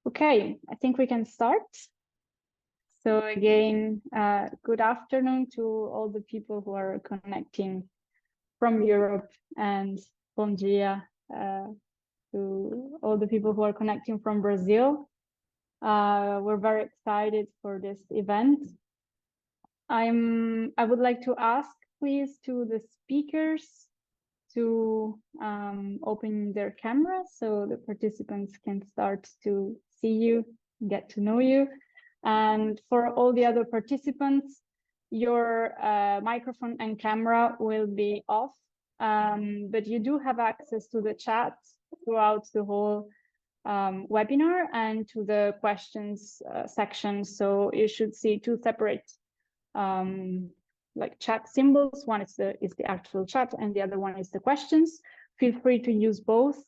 Okay, I think we can start. So again, good afternoon to all the people who are connecting from Europe, and bom dia to all the people who are connecting from Brazil. We're very excited for this event. I would like to ask, please, to the speakers to open their cameras so the participants can start to see you, get to know you. And for all the other participants, your microphone and camera will be off, but you do have access to the chat throughout the whole webinar and to the questions section. So you should see two separate like chat symbols. One is the actual chat, and the other one is the questions. Feel free to use both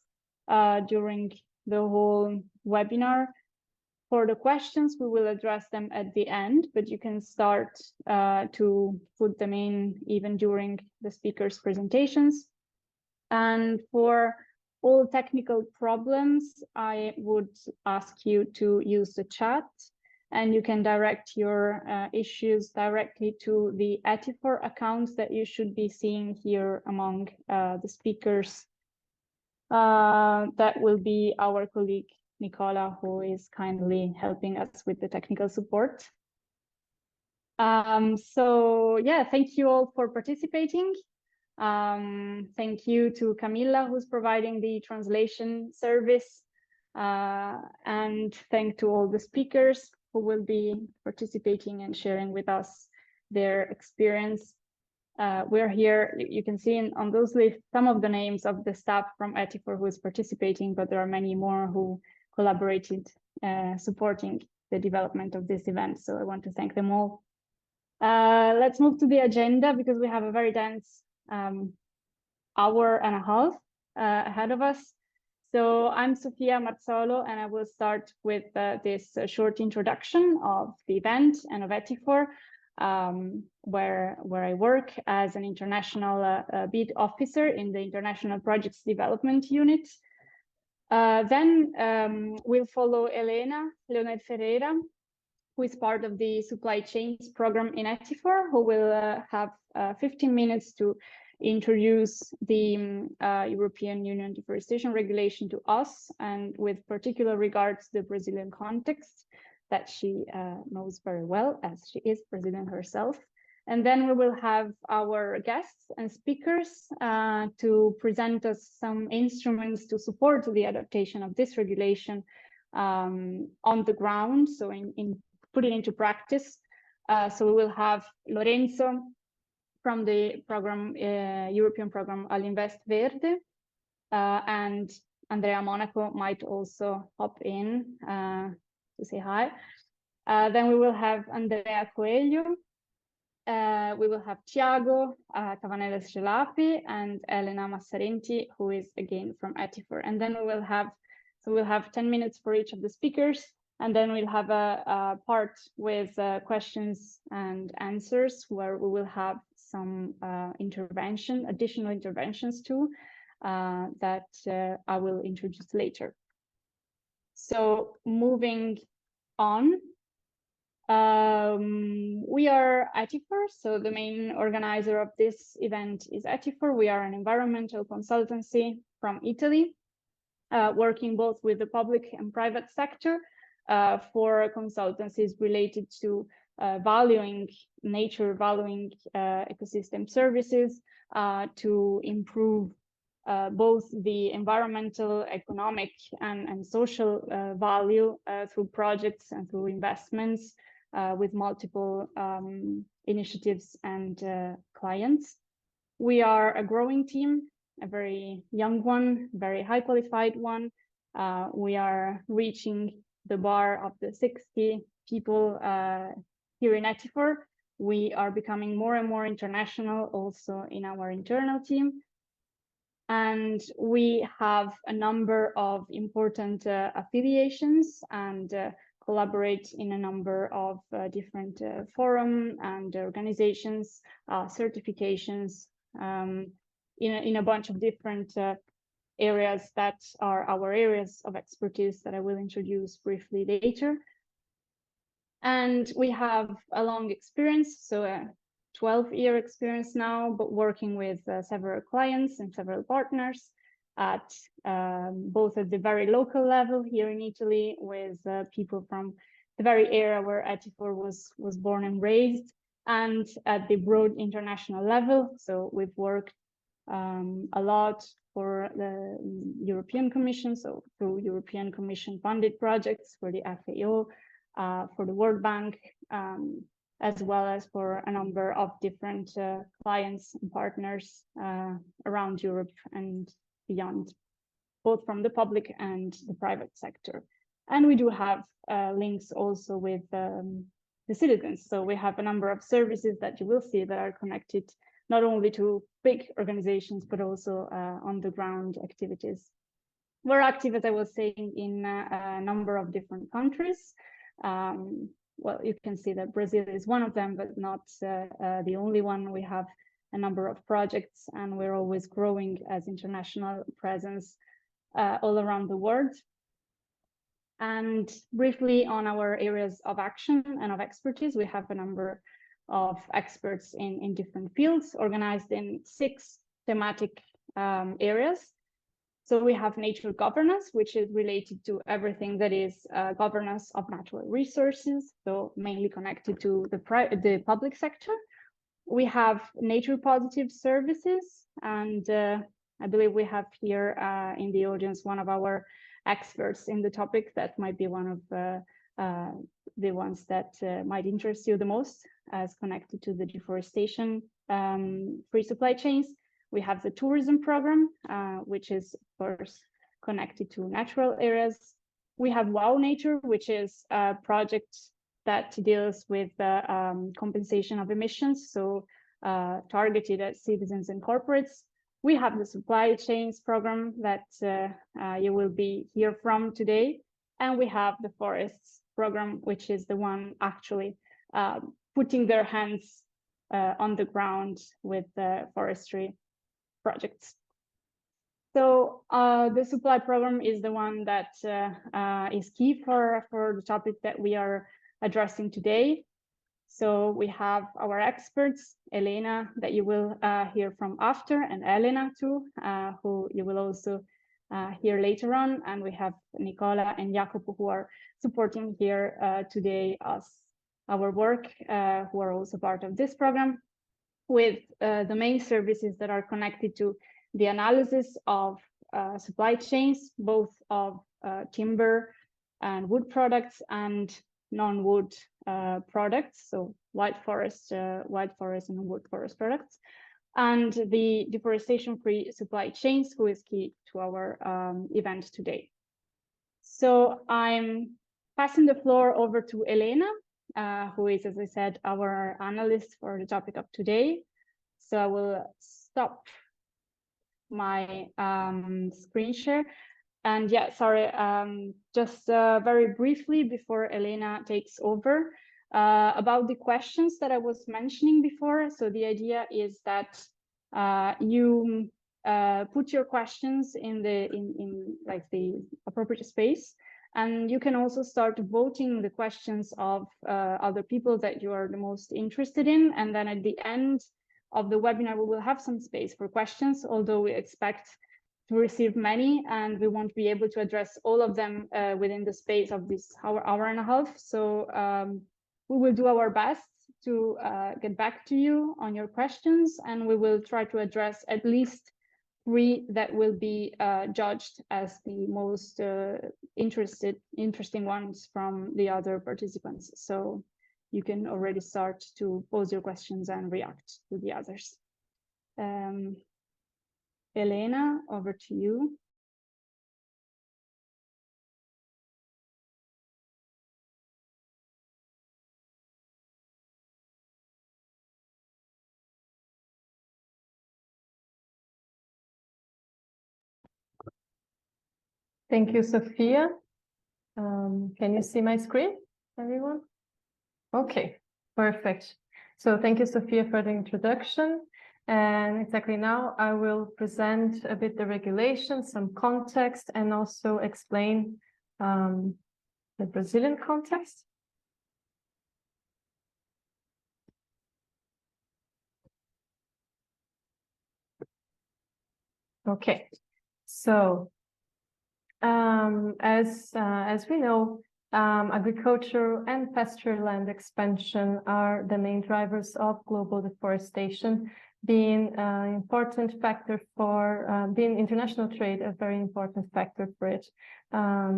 during the whole webinar. For the questions, we will address them at the end, but you can start to put them in even during the speakers' presentations. And for all technical problems, I would ask you to use the chat, and you can direct your issues directly to the Etifor accounts that you should be seeing here among the speakers. That will be our colleague Nicola, who is kindly helping us with the technical support. So yeah, thank you all for participating. Thank you to Camilla, who's providing the translation service, and thank to all the speakers who will be participating and sharing with us their experience. We're here, you can see on those lists some of the names of the staff from Etifor who is participating, but there are many more who collaborated supporting the development of this event. So I want to thank them all. Let's move to the agenda because we have a very dense hour and a half ahead of us. So I'm Sofia Marzolo, and I will start with this short introduction of the event and of Etifor, where I work as an international bid officer in the International Projects Development Unit. Then we'll follow Leonel Ferreira, who is part of the supply chains program in Etifor, who will have 15 minutes to introduce the European Union Deforestation Regulation to us, and with particular regards to the Brazilian context that she knows very well, as she is Brazilian herself. And then we will have our guests and speakers to present us some instruments to support the adaptation of this regulation on the ground, so in put it into practice. So we will have Lorenzo from the program, European program All'Invest Verde, and Andrea Monaco might also hop in to say hi. Then we will have Andrea Coelho. We will have Tiago Cavanella Scelapi and Elena Massarenti, who is again from Etifor. And then we'll have 10 minutes for each of the speakers. And then we'll have a part with questions and answers, where we will have some additional interventions too, that I will introduce later. So moving on, we are Etifor, so the main organizer of this event is Etifor. We are an environmental consultancy from Italy, working both with the public and private sector, for consultancies related to valuing nature, valuing ecosystem services, to improve both the environmental, economic, and social value through projects and through investments with multiple initiatives and clients. We are a growing team, a very young one, very high qualified one. We are reaching the bar of the 60 people here in Etifor. We are becoming more and more international also in our internal team. And we have a number of important affiliations and collaborate in a number of different forums and organizations, certifications in a bunch of different areas that are our areas of expertise that I will introduce briefly later. And we have a long experience, so a 12-year experience now, but working with several clients and several partners at both at the very local level here in Italy with people from the very area where Etifor was born and raised, and at the broad international level. So we've worked a lot for the European Commission, so through European Commission funded projects for the FAO, for the World Bank, as well as for a number of different clients and partners around Europe and beyond, both from the public and the private sector. And we do have links also with the citizens. So we have a number of services that you will see that are connected not only to big organizations, but also on the ground activities. We're active, as I was saying, in a number of different countries. Well, you can see that Brazil is one of them, but not the only one. We have a number of projects, and we're always growing as international presence all around the world. And briefly on our areas of action and of expertise, we have a number of experts in different fields organized in 6 thematic areas. So we have nature governance, which is related to everything that is governance of natural resources, so mainly connected to the public sector. We have nature positive services, and I believe we have here in the audience one of our experts in the topic that might be one of the ones that might interest you the most, as connected to the deforestation free supply chains. We have the tourism program, which is, of course, connected to natural areas. We have WOW Nature, which is a project that deals with the compensation of emissions, so targeted at citizens and corporates. We have the supply chains program that you will be hear from today. And we have the forests program, which is the one actually putting their hands on the ground with the forestry projects. So the supply program is the one that is key for the topic that we are addressing today. So we have our experts, Elena, that you will hear from after, and Elena too, who you will also hear later on. And we have Nicola and Jacopo, who are supporting here today our work, who are also part of this program, with the main services that are connected to the analysis of supply chains, both of timber and wood products and non-wood products, so white forest and wood forest products, and the deforestation-free supply chains, who is key to our event today. So I'm passing the floor over to Elena, who is, as I said, our analyst for the topic of today. So I will stop my screen share. And yeah, sorry, just very briefly before Elena takes over, about the questions that I was mentioning before. So the idea is that you put your questions in like the appropriate space, and you can also start voting the questions of other people that you are the most interested in. And then at the end of the webinar, we will have some space for questions, although we expect to receive many, and we won't be able to address all of them within the space of this hour and a half. So we will do our best to get back to you on your questions, and we will try to address at least 3 that will be judged as the most interesting ones from the other participants. So you can already start to pose your questions and react to the others. Elena, over to you. Thank you, Sophia. Can you see my screen, everyone? Okay, perfect. So thank you, Sophia, for the introduction. And exactly now I will present a bit the regulation, some context, and also explain the Brazilian context. Okay, so as we know, agricultural and pasture land expansion are the main drivers of global deforestation, being an important factor for being international trade, a very important factor for it.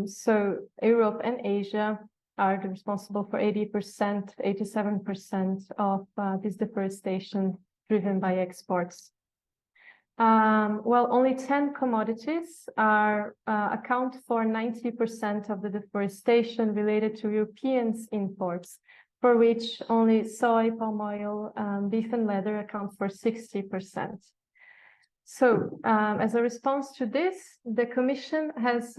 So Europe and Asia are responsible for 80%, 87% of this deforestation driven by exports. Well, only 10 commodities account for 90% of the deforestation related to Europeans' imports, for which only soy, palm oil, beef and leather account for 60%. So as a response to this, the Commission has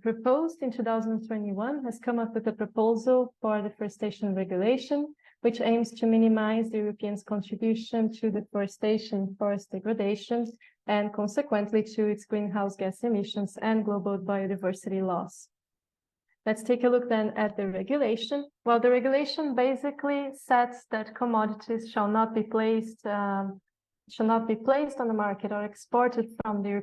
proposed in 2021, has come up with a proposal for deforestation regulation, which aims to minimize the Europeans' contribution to deforestation, forest degradation, and consequently to its greenhouse gas emissions and global biodiversity loss. Let's take a look then at the regulation. Well, the regulation basically sets that commodities shall not be placed on the market or exported from the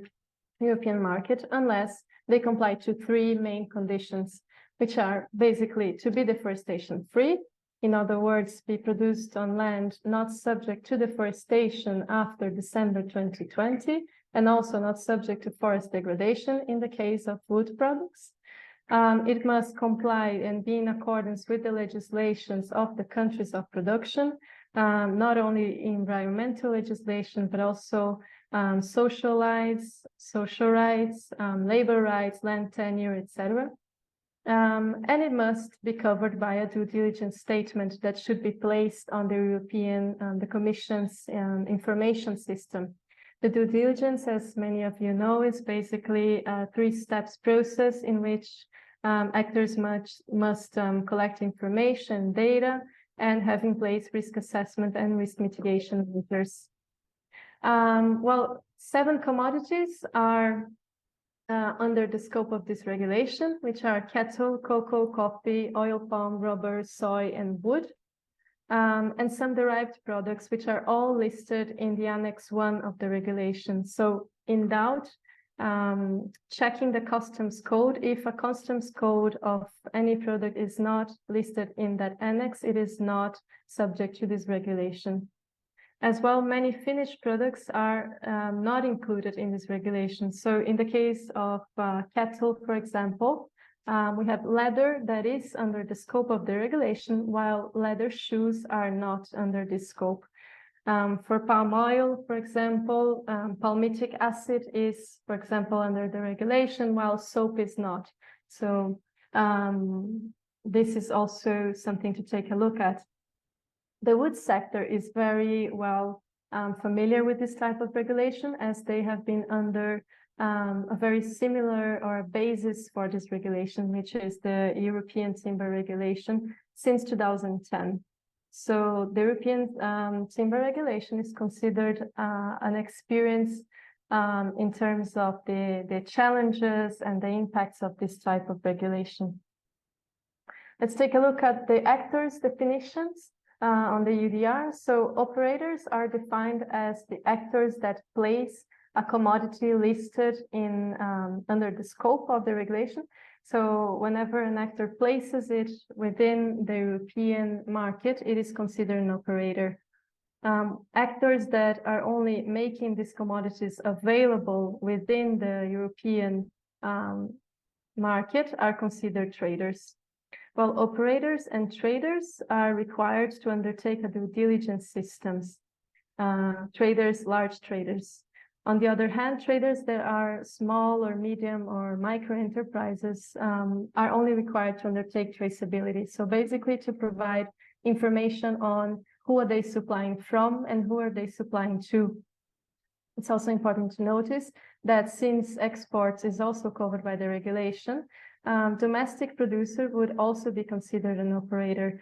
European market unless they comply to three main conditions, which are basically to be deforestation free. In other words, be produced on land not subject to deforestation after December 2020, and also not subject to forest degradation in the case of wood products. It must comply and be in accordance with the legislations of the countries of production, not only environmental legislation, but also social rights, labor rights, land tenure, etc. And it must be covered by a due diligence statement that should be placed on the Commission's information system. The due diligence, as many of you know, is basically a three-steps process in which actors must collect information, data, and have in place risk assessment and risk mitigation measures. Well, 7 commodities are under the scope of this regulation, which are cattle, cocoa, coffee, oil palm, rubber, soy, and wood, and some derived products, which are all listed in the Annex 1 of the regulation. So in doubt, checking the customs code. If a customs code of any product is not listed in that annex, it is not subject to this regulation. As well, many finished products are not included in this regulation. So in the case of cattle, for example, we have leather that is under the scope of the regulation, while leather shoes are not under this scope. For palm oil, for example, palmitic acid is, for example, under the regulation, while soap is not. So this is also something to take a look at. The wood sector is very well familiar with this type of regulation, as they have been under a very similar or basis for this regulation, which is the European Timber Regulation since 2010. So the European Timber Regulation is considered an experience in terms of the challenges and the impacts of this type of regulation. Let's take a look at the actors' definitions on the EUDR. So operators are defined as the actors that place a commodity listed in under the scope of the regulation. So whenever an actor places it within the European market, it is considered an operator. Actors that are only making these commodities available within the European market are considered traders. While operators and traders are required to undertake a due diligence systems. Traders, large traders. On the other hand, traders that are small or medium or micro enterprises are only required to undertake traceability. So basically to provide information on who are they supplying from and who are they supplying to. It's also important to notice that since exports is also covered by the regulation, domestic producer would also be considered an operator,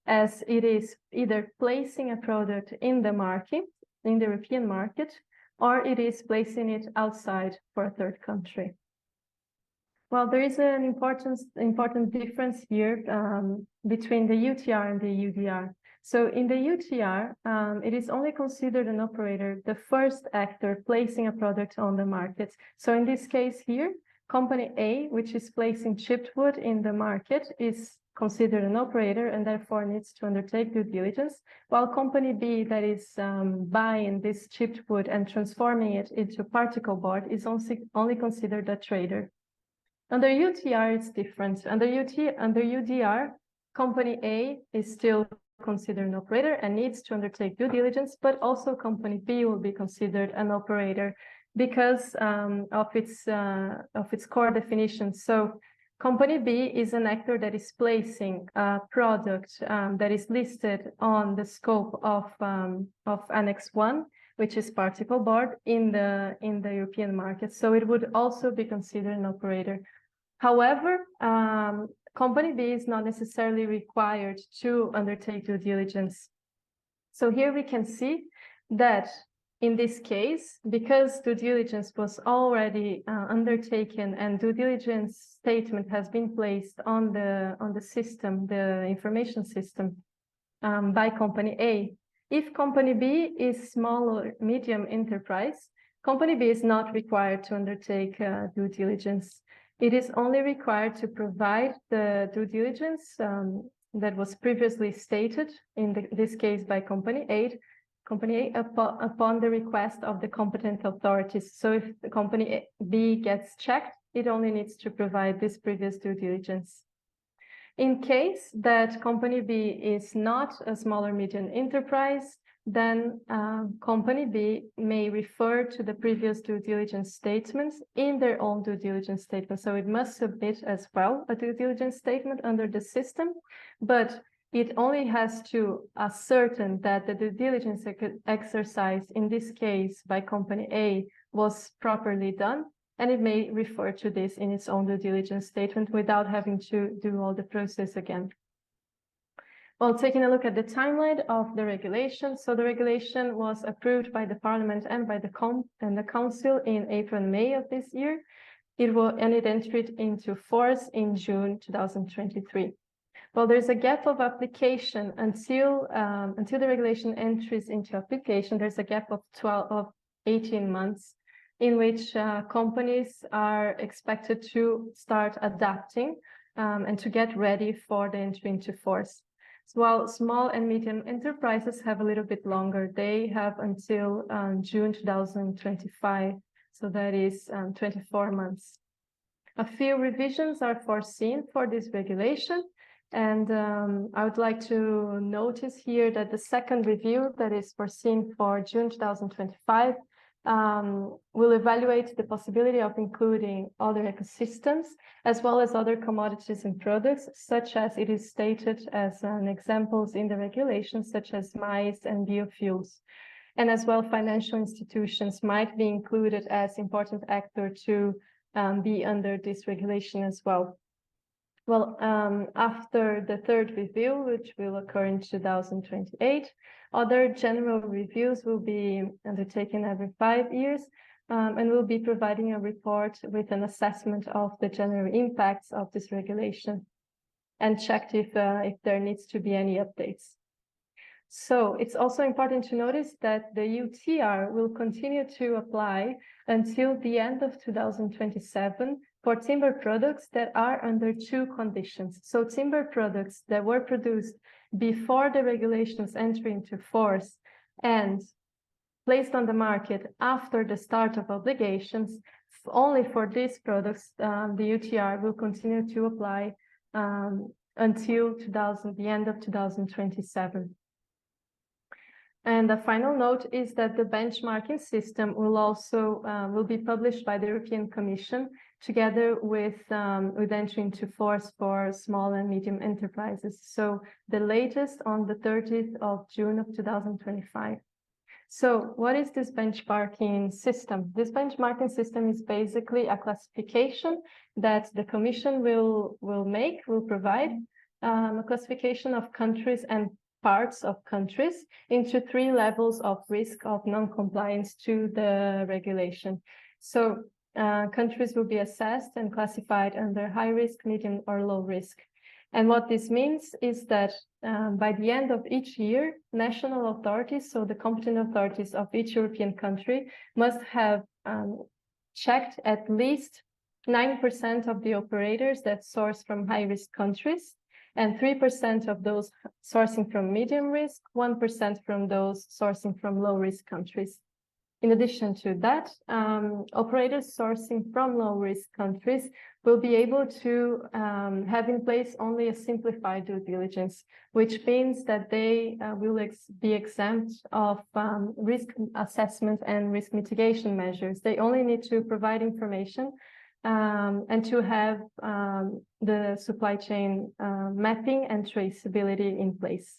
as it is either placing a product in the market in the European market, or it is placing it outside for a third country. Well, there is an important difference here between the UTR and the EUDR. So in the UTR, it is only considered an operator, the first actor placing a product on the market. So in this case here, company A, which is placing chipped wood in the market, is considered an operator and therefore needs to undertake due diligence, while company B, that is buying this chipped wood and transforming it into particle board, is only considered a trader. Under UTR, it's different. Under UDR, company A is still considered an operator and needs to undertake due diligence, but also company B will be considered an operator because of its core definition. So company B is an actor that is placing a product that is listed on the scope of Annex 1, which is particle board in the European market. So it would also be considered an operator. However, company B is not necessarily required to undertake due diligence. So here we can see that in this case, because due diligence was already undertaken and due diligence statement has been placed on the system, the information system, by company A, if company B is small or medium enterprise, company B is not required to undertake due diligence. It is only required to provide the due diligence that was previously stated, in this case by company A, upon the request of the competent authorities. So if the company B gets checked, it only needs to provide this previous due diligence. In case that company B is not a small or medium enterprise, then company B may refer to the previous due diligence statements in their own due diligence statement. So it must submit as well a due diligence statement under the system, but it only has to ascertain that the due diligence exercise, in this case by company A, was properly done, and it may refer to this in its own due diligence statement without having to do all the process again. Well, taking a look at the timeline of the regulation. So the regulation was approved by the Parliament and by the Council in April and May of this year. It entered into force in June 2023. Well, there's a gap of application until the regulation enters into application. There's a gap of 18 months in which companies are expected to start adapting and to get ready for the entry into force. So while small and medium enterprises have a little bit longer, they have until June 2025. So that is 24 months. A few revisions are foreseen for this regulation. And I would like to notice here that the second review that is foreseen for June 2025 will evaluate the possibility of including other ecosystems as well as other commodities and products, such as it is stated as examples in the regulations, such as maize and biofuels. And as well, financial institutions might be included as important actor to be under this regulation as well. Well, after the third review, which will occur in 2028, other general reviews will be undertaken every 5 years, and will be providing a report with an assessment of the general impacts of this regulation and checked if there needs to be any updates. So it's also important to notice that the UTR will continue to apply until the end of 2027 for timber products that are under two conditions. So timber products that were produced before the regulations enter into force and placed on the market after the start of obligations, only for these products, the UTR will continue to apply until the end of 2027. And the final note is that the benchmarking system will be published by the European Commission together with entry into force for small and medium enterprises. So the latest on the 30th of June of 2025. So what is this benchmarking system? This benchmarking system is basically a classification that the Commission will provide, a classification of countries and parts of countries into 3 levels of risk of non-compliance to the regulation. So countries will be assessed and classified under high risk, medium, or low risk. And what this means is that by the end of each year, national authorities, so the competent authorities of each European country, must have checked at least 9% of the operators that source from high-risk countries, and 3% of those sourcing from medium risk, 1% from those sourcing from low-risk countries. In addition to that, operators sourcing from low-risk countries will be able to have in place only a simplified due diligence, which means that they will be exempt of risk assessment and risk mitigation measures. They only need to provide information and to have the supply chain mapping and traceability in place.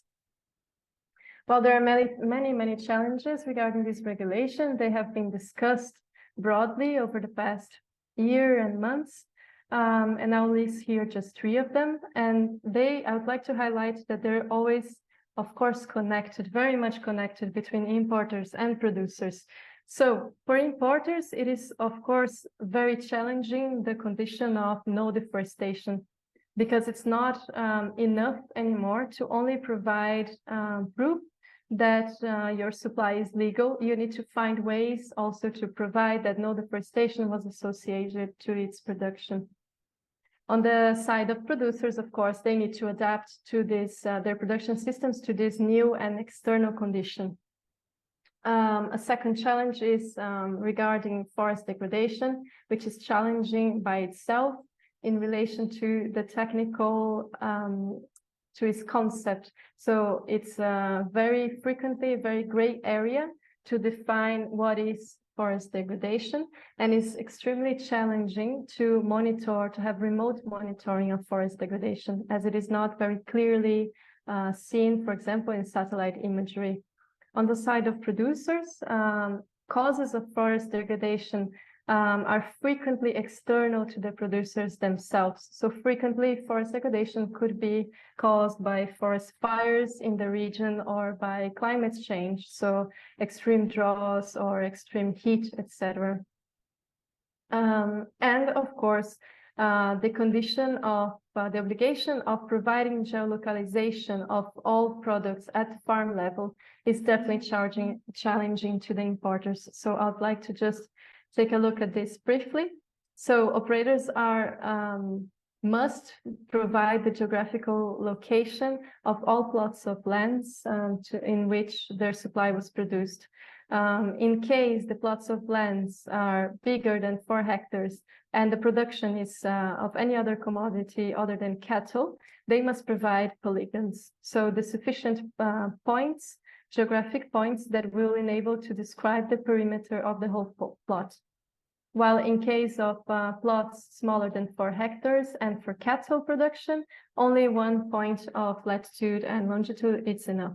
While there are many challenges regarding this regulation, they have been discussed broadly over the past year and months, and I'll list here just 3 of them. And I would like to highlight that they're always, of course, connected, very much connected between importers and producers. So for importers, it is, of course, very challenging, the condition of no deforestation, because it's not enough anymore to only provide proof that your supply is legal. You need to find ways also to provide that no deforestation was associated to its production. On the side of producers, of course, they need to adapt to this, their production systems to this new and external condition. A second challenge is regarding forest degradation, which is challenging by itself in relation to the technical to its concept. So it's very frequently a very gray area to define what is forest degradation, and it's extremely challenging to monitor, to have remote monitoring of forest degradation, as it is not very clearly seen, for example, in satellite imagery. On the side of producers, causes of forest degradation are frequently external to the producers themselves. So frequently, forest degradation could be caused by forest fires in the region or by climate change, so extreme droughts or extreme heat, etc. And of course, the condition of the obligation of providing geolocalization of all products at farm level is definitely challenging to the importers. So I'd like to just take a look at this briefly. So operators must provide the geographical location of all plots of lands in which their supply was produced. In case the plots of lands are bigger than 4 hectares and the production is of any other commodity other than cattle, they must provide polygons. So the sufficient points, geographic points that will enable to describe the perimeter of the whole plot. While in case of plots smaller than 4 hectares and for cattle production, only 1 point of latitude and longitude is enough.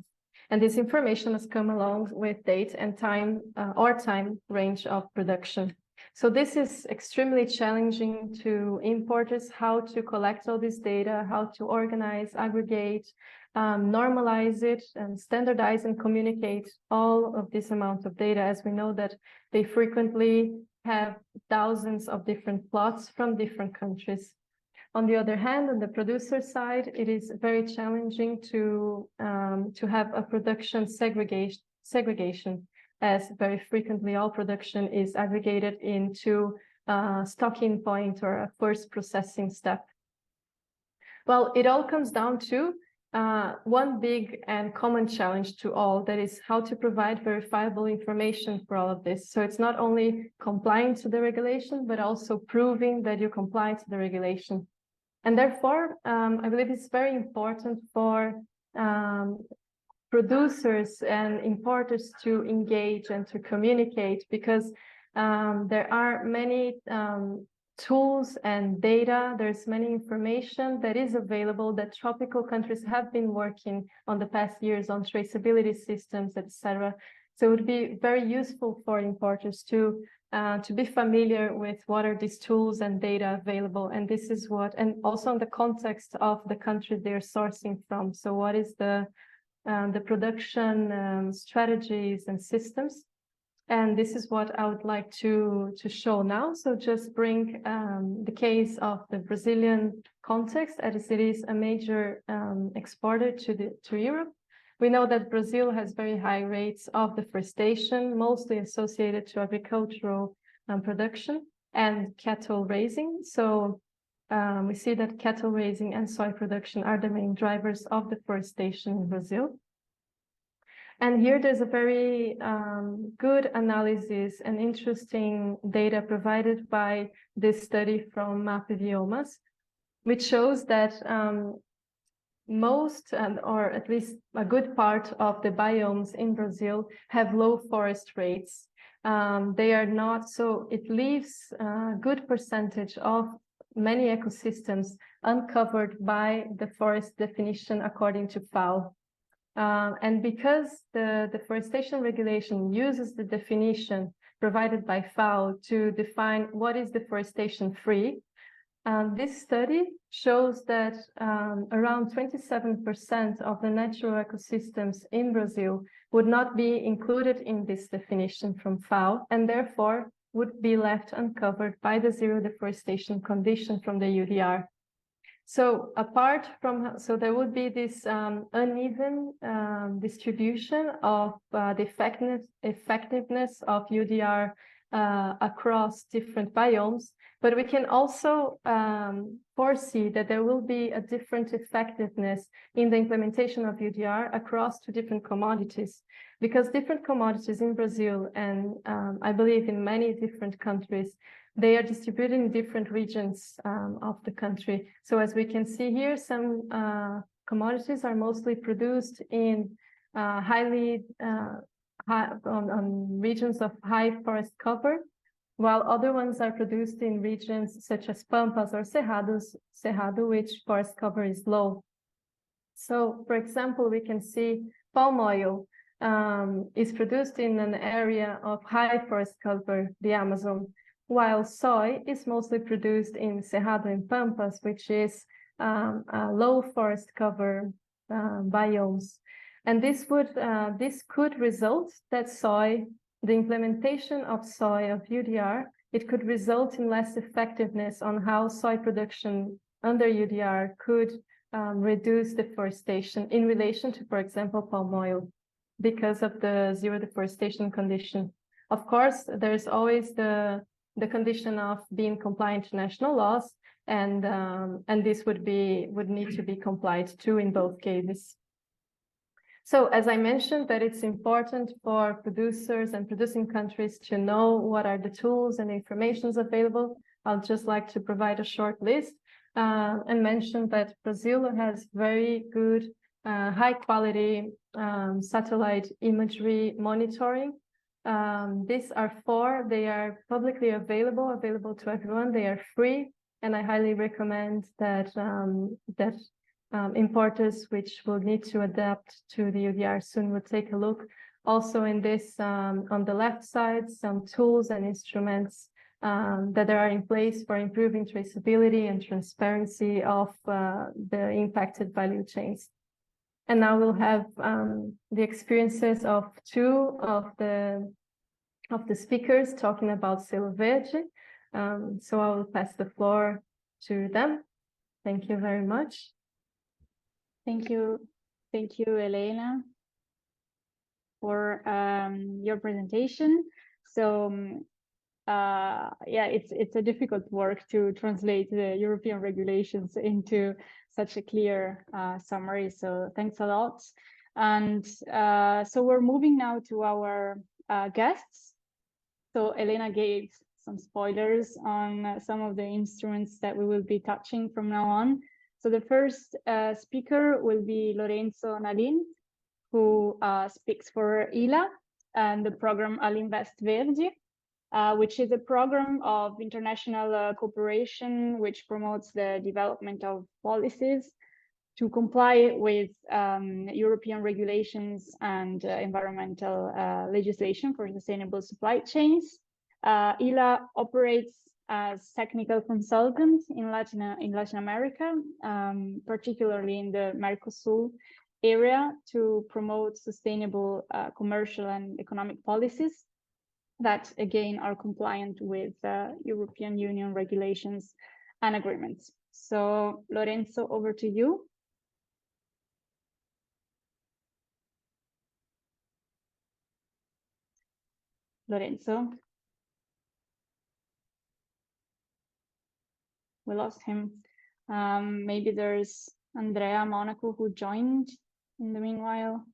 And this information must come along with date and time or time range of production. So this is extremely challenging to importers, how to collect all this data, how to organize, aggregate, normalize it, and standardize and communicate all of this amount of data, as we know that they frequently have thousands of different plots from different countries. On the other hand, on the producer side, it is very challenging to have a production segregation, as very frequently all production is aggregated into a stocking point or a first processing step. Well, it all comes down to one big and common challenge to all, that is how to provide verifiable information for all of this. So it's not only complying to the regulation, but also proving that you comply to the regulation. And therefore, I believe it's very important for producers and importers to engage and to communicate, because there are many tools and data, there's many information that is available that tropical countries have been working on the past years on traceability systems, etc. So it would be very useful for importers to be familiar with what are these tools and data available. And this is what, and also in the context of the country they're sourcing from. So what is the the production strategies and systems. And this is what I would like to show now. So just bring the case of the Brazilian context, as it is a major exporter to Europe. We know that Brazil has very high rates of deforestation, mostly associated to agricultural production and cattle raising. So we see that cattle raising and soy production are the main drivers of deforestation in Brazil. And here there's a very good analysis and interesting data provided by this study from MAP Biomas, which shows that most, or at least a good part of the biomes in Brazil have low forest rates. They are not, so it leaves a good percentage of many ecosystems uncovered by the forest definition according to FAO. And because the deforestation regulation uses the definition provided by FAO to define what is deforestation-free, this study shows that around 27% of the natural ecosystems in Brazil would not be included in this definition from FAO, and therefore would be left uncovered by the zero deforestation condition from the EUDR. So apart from, so there would be this uneven distribution of the effectiveness of EUDR across different biomes, but we can also foresee that there will be a different effectiveness in the implementation of EUDR across two different commodities, because different commodities in Brazil and I believe in many different countries, they are distributed in different regions of the country. So as we can see here, some commodities are mostly produced in on regions of high forest cover, while other ones are produced in regions such as pampas or cerrado, which forest cover is low. So, for example, we can see palm oil is produced in an area of high forest cover, the Amazon, while soy is mostly produced in cerrado and pampas, which is low forest cover biomes. And this could result that soy, the implementation of soy of EUDR, it could result in less effectiveness on how soy production under EUDR could reduce deforestation in relation to, for example, palm oil, because of the zero deforestation condition. Of course, there's always the condition of being compliant to national laws, and this would need to be complied to in both cases. So as I mentioned, that it's important for producers and producing countries to know what are the tools and informations available. I'll just like to provide a short list and mention that Brazil has very good high quality satellite imagery monitoring. These are they are publicly available to everyone. They are free, and I highly recommend that importers which will need to adapt to the EUDR soon will take a look. Also in this, on the left side, some tools and instruments that are in place for improving traceability and transparency of the impacted value chains. And now we'll have the experiences of two of the speakers talking about Selo Verde. So I will pass the floor to them. Thank you very much. Thank you, Elena, for your presentation. So yeah, it's a difficult work to translate the European regulations into such a clear summary. So thanks a lot. And so we're moving now to our guests. So Elena gave some spoilers on some of the instruments that we will be touching from now on. So the first speaker will be Lorenzo Nalin, who speaks for ILA and the program All'Invest Verde, which is a program of international cooperation which promotes the development of policies to comply with European regulations and environmental legislation for sustainable supply chains. ILA operates as technical consultant in Latin America, particularly in the Mercosur area to promote sustainable commercial and economic policies that, again, are compliant with European Union regulations and agreements. So, Lorenzo, over to you. Lorenzo. We lost him. Maybe there's Andrea Monaco who joined in the meanwhile.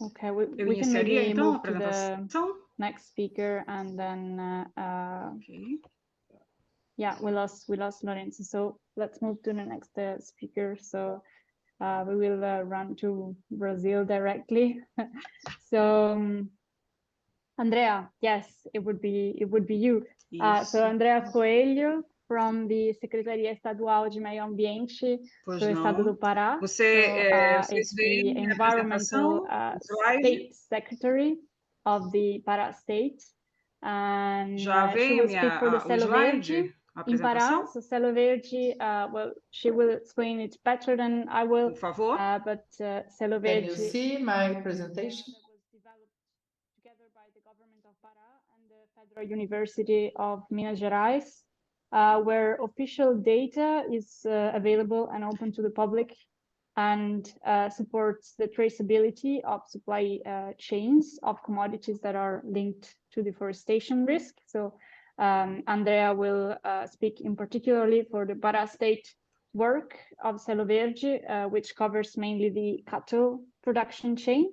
Okay, we can maybe move to the next speaker, and then okay. Yeah, we lost Lorenzo, so let's move to the next speaker. So we will run to Brazil directly. So Andrea, yes, it would be you. So Andrea Coelho, from the Secretaria Estadual de Meio Ambiente do Estado do Pará. Vocês the environmental state secretary of the Pará state. And she will speak for the Selo Verde in Pará. So Selo Verde, well, she will explain it better than I will. Por favor. But Selo Verde. Can you see my presentation? Was developed together by the government of Pará and the Federal University of Minas Gerais, where official data is available and open to the public, and supports the traceability of supply chains of commodities that are linked to deforestation risk. So Andrea will speak in particularly for the Pará state work of Selo Verde, which covers mainly the cattle production chain.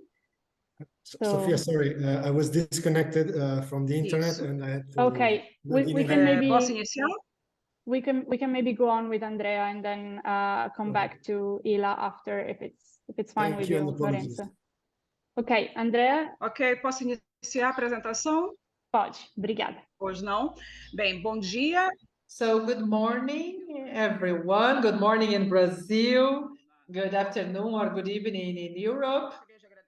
Sophia, sorry, I was disconnected from the internet, and I had to. Okay, we can maybe. Posso iniciar? We can maybe go on with Andrea and then come back to Ila after, if it's fine with you, Lorenzo. Ok, Andrea. Ok, posso iniciar a apresentação? Pode, obrigada. Pois não. Bem, bom dia. So good morning, everyone. Good morning in Brazil. Good afternoon or good evening in Europe.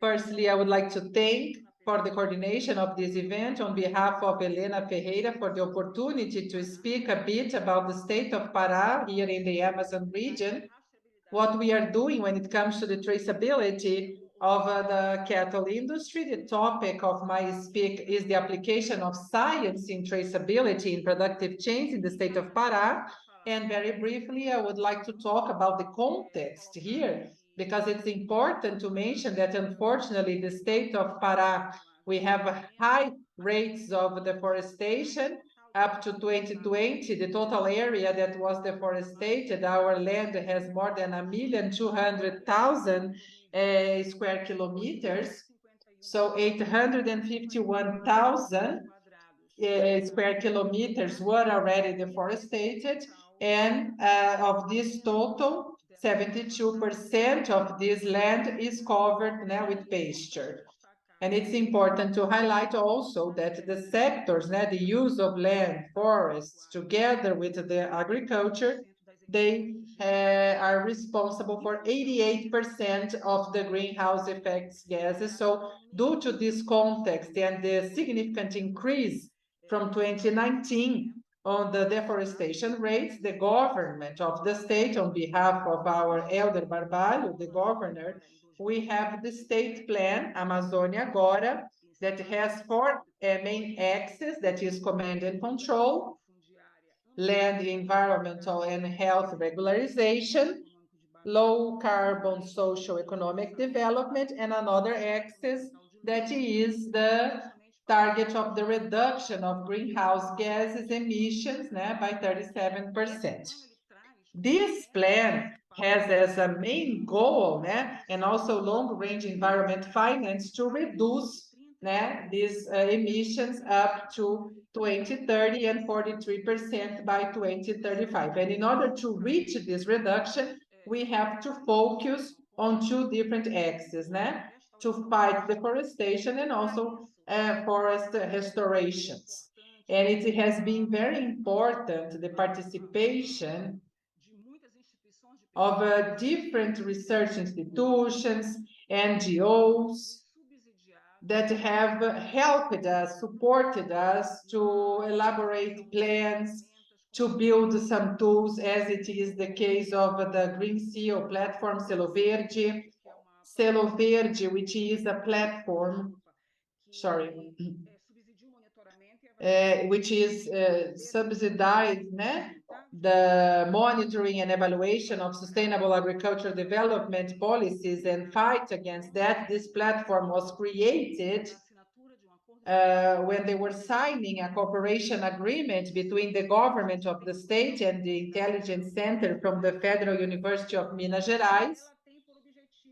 Firstly, I would like to thank for the coordination of this event on behalf of Helena Ferreira for the opportunity to speak a bit about the state of Pará here in the Amazon region, what we are doing when it comes to the traceability of the cattle industry. The topic of my speak is the application of science in traceability in productive chains in the state of Pará. And very briefly, I would like to talk about the context here, because it's important to mention that unfortunately the state of Pará, we have high rates of deforestation. Up to 2020, the total area that was deforested, our land has more than 1,200,000 square kilometers, so 851,000 square kilometers were already deforested, and of this total, 72% of this land is covered now with pasture. And it's important to highlight also that the sectors, the use of land, forests, together with the agriculture, they are responsible for 88% of the greenhouse effects gases. So due to this context and the significant increase from 2019 on the deforestation rates, the government of the state, on behalf of our Elder Barbalho, the governor, we have the state plan, Amazônia Agora, that has four main axes, that is command and control, land, environmental and health regularization, low carbon social economic development, and another axis that is the target of the reduction of greenhouse gases emissions by 37%. This plan has as a main goal and also long-range environment finance to reduce these emissions up to 2030 and 43% by 2035. And in order to reach this reduction, we have to focus on two different axes, to fight deforestation and also forest restorations. And it has been very important, the participation of different research institutions, NGOs, that have helped us, supported us to elaborate plans to build some tools, as it is the case of the Green Seal platform, Selo Verde. Selo Verde, which is a platform, sorry, which is subsidized, the monitoring and evaluation of sustainable agricultural development policies and fight against that. This platform was created when they were signing a cooperation agreement between the government of the state and the intelligence center from the Federal University of Minas Gerais.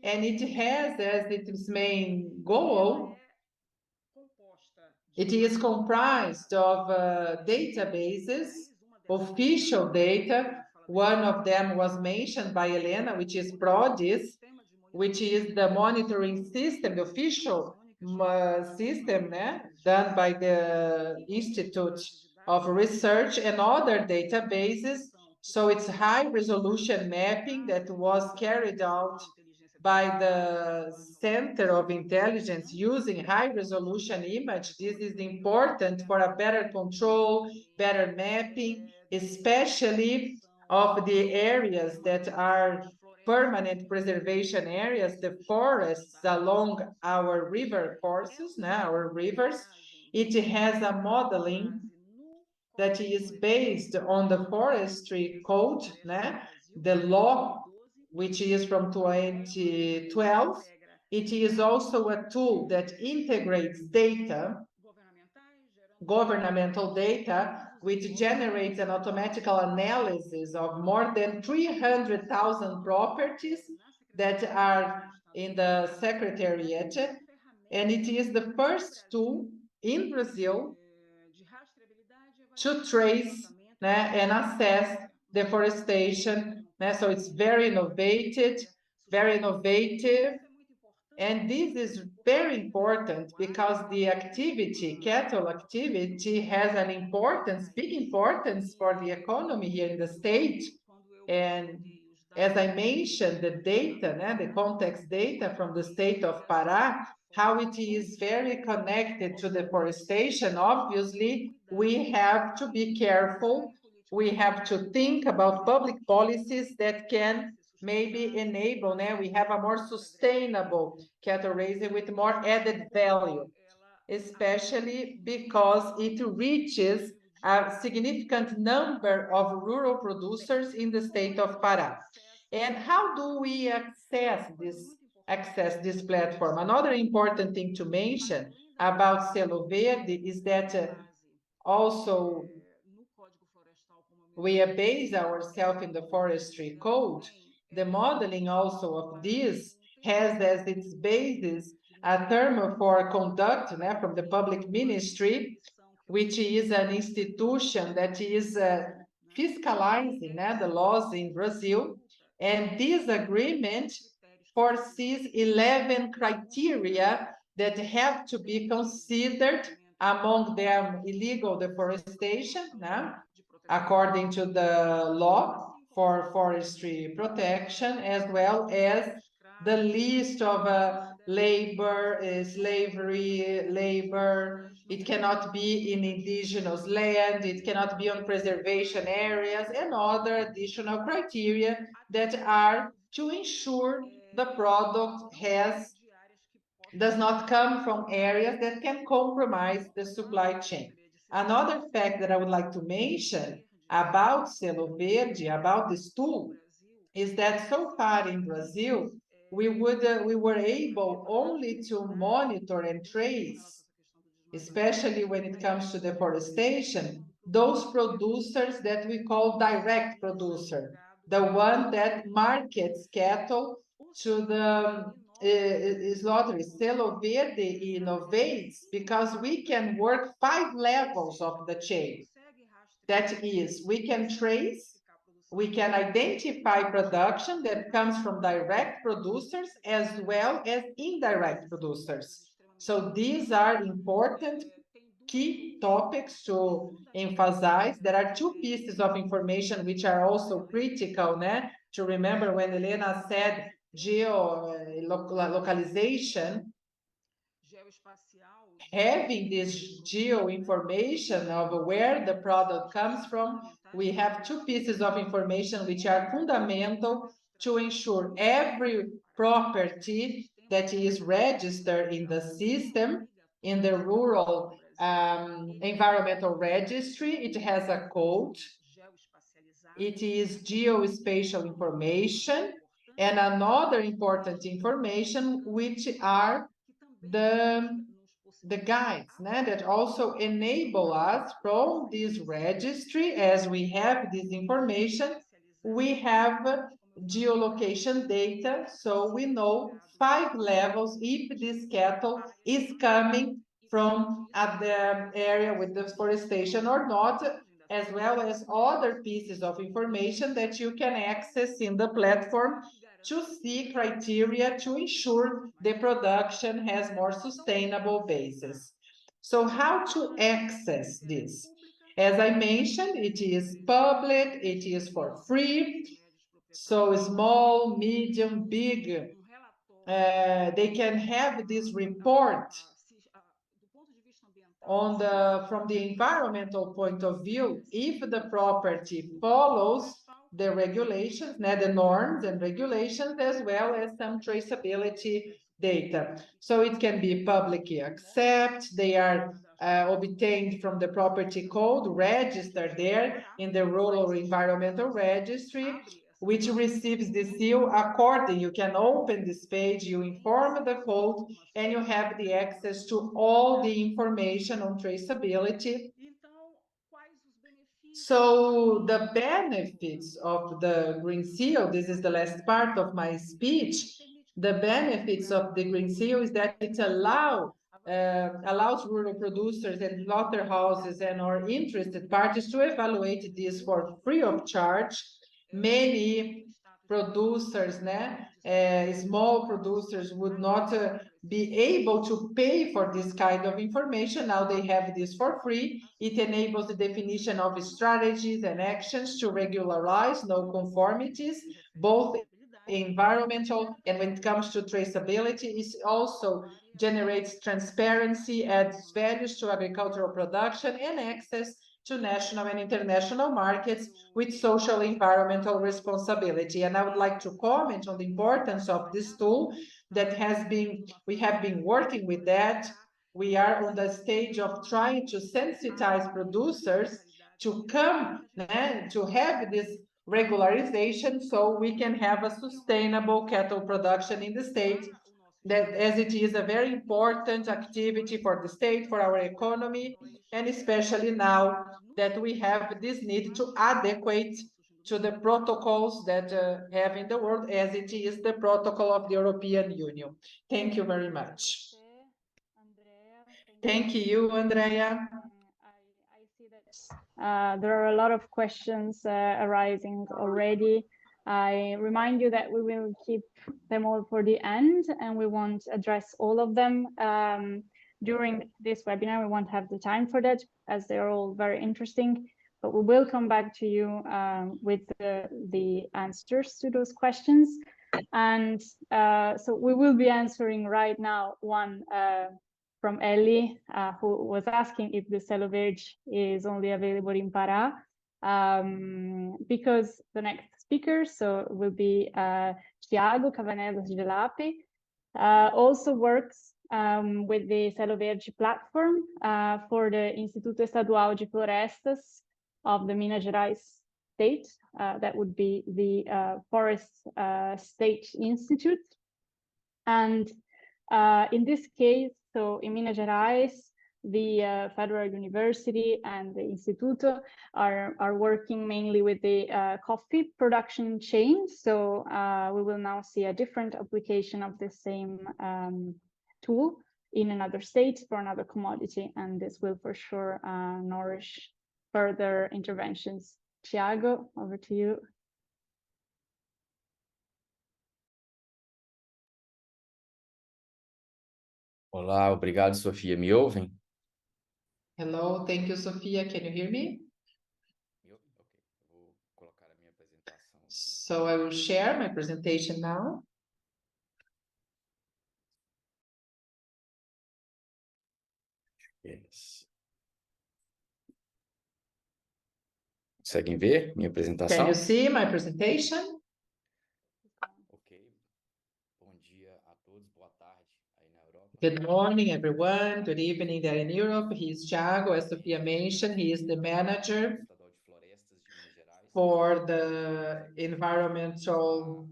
And it has as its main goal, it is comprised of databases, official data. One of them was mentioned by Helena, which is PRODIS, which is the monitoring system, the official system done by the Institute of Research and other databases. So it's high resolution mapping that was carried out by the Center of Intelligence using high resolution image. This is important for a better control, better mapping, especially of the areas that are permanent preservation areas, the forests along our river courses, our rivers. It has a modeling that is based on the forestry code, the law, which is from 2012. It is also a tool that integrates data, governmental data, which generates an automatical analysis of more than 300,000 properties that are in the Secretariat. And it is the first tool in Brazil to trace and assess deforestation. So it's very innovative. And this is very important because the activity, cattle activity, has an importance, big importance for the economy here in the state. And as I mentioned, the data, the context data from the state of Pará, how it is very connected to deforestation. Obviously, we have to be careful. We have to think about public policies that can maybe enable, we have a more sustainable cattle raising with more added value, especially because it reaches a significant number of rural producers in the state of Pará. And how do we access this platform? Another important thing to mention about Selo Verde is that also we base ourselves in the forestry code. The modeling also of this has as its basis a term for conduct from the public ministry, which is an institution that is fiscalizing the laws in Brazil. And this agreement foresees 11 criteria that have to be considered, among them illegal deforestation, according to the law for forestry protection, as well as the list of labor, slavery, labor. It cannot be in indigenous land, it cannot be on preservation areas, and other additional criteria that are to ensure the product does not come from areas that can compromise the supply chain. Another fact that I would like to mention about Selo Verde, about this tool, is that so far in Brazil, we were able only to monitor and trace, especially when it comes to deforestation, those producers that we call direct producer, the one that markets cattle to the slaughter. Selo Verde innovates because we can work 5 levels of the chain. That is, we can trace, we can identify production that comes from direct producers as well as indirect producers. So these are important key topics to emphasize. There are 2 pieces of information which are also critical to remember when Helena said geolocalization. having this geo information of where the product comes from, we have two pieces of information which are fundamental to ensure every property that is registered in the system, in the rural environmental registry. It has a code. It is geospatial information, and another important information, which are the guides that also enable us from this registry. As we have this information, we have geolocation data, so we know 5 levels if this cattle is coming from the area with deforestation or not, as well as other pieces of information that you can access in the platform to see criteria to ensure the production has more sustainable basis. So how to access this? As I mentioned, it is public, it is for free. So small, medium, big, they can have this report from the environmental point of view, if the property follows the regulations, the norms and regulations, as well as some traceability data. So it can be publicly accepted. They are obtained from the property code, registered there in the rural environmental registry, which receives the seal according. You can open this page, you inform the code, and you have the access to all the information on traceability. So the benefits of the Green Seal, this is the last part of my speech, the benefits of the Green Seal is that it allows rural producers and slaughterhouses and or interested parties to evaluate this for free of charge. Many producers, small producers would not be able to pay for this kind of information. Now they have this for free. It enables the definition of strategies and actions to regularize non-conformities, both environmental and when it comes to traceability. It also generates transparency, adds values to agricultural production and access to national and international markets with social environmental responsibility. And I would like to comment on the importance of this tool that we have been working with that. We are on the stage of trying to sensitize producers to come to have this regularization so we can have a sustainable cattle production in the state, that as it is a very important activity for the state, for our economy, and especially now that we have this need to adequate to the protocols that have in the world, as it is the protocol of the European Union. Thank you very much. Thank you, Andrea. I see that there are a lot of questions arising already. I remind you that we will keep them all for the end, and we won't address all of them during this webinar. We won't have the time for that, as they're all very interesting, but we will come back to you with the answers to those questions. And so we will be answering right now one from Ellie, who was asking if the Selo Verde is only available in Pará, because the next speaker, so will be Thiago Cavanelos de Lape, also works with the Selo Verde platform for the Instituto Estadual de Florestas of the Minas Gerais state. That would be the Forest State Institute. And in this case, so in Minas Gerais, the Federal University and the Instituto are working mainly with the coffee production chain. So we will now see a different application of the same tool in another state for another commodity, and this will for sure nourish further interventions. Thiago, over to you. Olá, obrigado, Sofia. Me ouvem? Hello, thank you, Sofia. Can you hear me? Vou colocar a minha apresentação. So I will share my presentation now. Yes. Conseguem ver minha apresentação? Can you see my presentation? Ok. Bom dia a todos, boa tarde aí na Europa. Good morning, everyone. Good evening there in Europe. He is Thiago, as Sofia mentioned. He is the manager Estadual de Florestas de Minas Gerais. for the environmental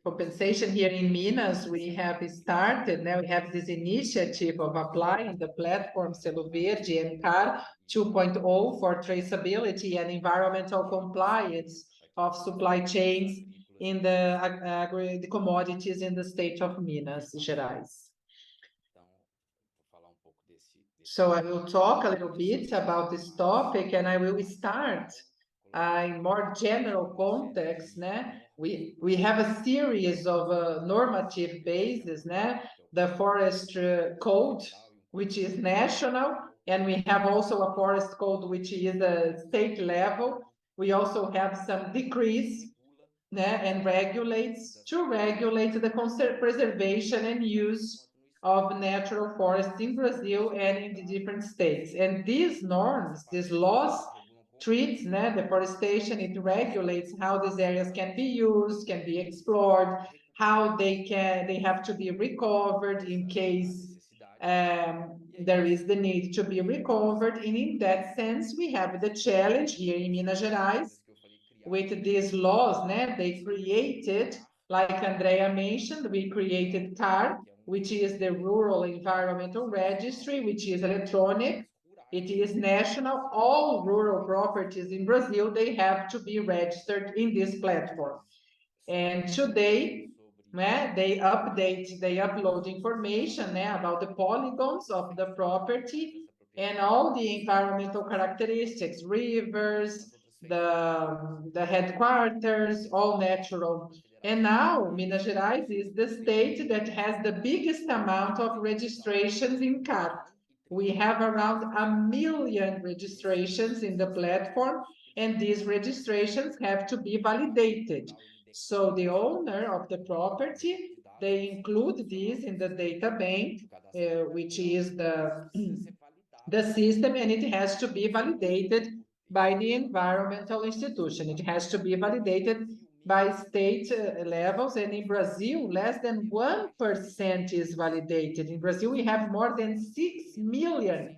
compensation here in Minas. We have started, now we have this initiative of applying the platform Selo Verde and CAR 2.0 for traceability and environmental compliance of supply chains in the commodities in the state of Minas Gerais. Então, vou falar pouco desse So I will talk a little bit about this topic, and I will start in more general context. We have a series of normative bases, the forest code, which is national, and we have also a forest code, which is a state level. We also have some decrees and regulates to regulate the preservation and use of natural forests in Brazil and in the different states. And these norms, these laws, treats deforestation, it regulates how these areas can be used, can be explored, how they have to be recovered in case there is the need to be recovered. And in that sense, we have the challenge here in Minas Gerais with these laws. They created, like Andrea mentioned, we created CAR, which is the Rural Environmental Registry, which is electronic. It is national. All rural properties in Brazil, they have to be registered in this platform. And today, they upload information about the polygons of the property and all the environmental characteristics, rivers, the headquarters, all natural. And now Minas Gerais is the state that has the biggest amount of registrations in CAR. We have around 1 million registrations in the platform, and these registrations have to be validated. So the owner of the property, they include these in the data bank, which is the system, and it has to be validated by the environmental institution. It has to be validated by state levels, and in Brazil, less than 1% is validated. In Brazil, we have more than 6 million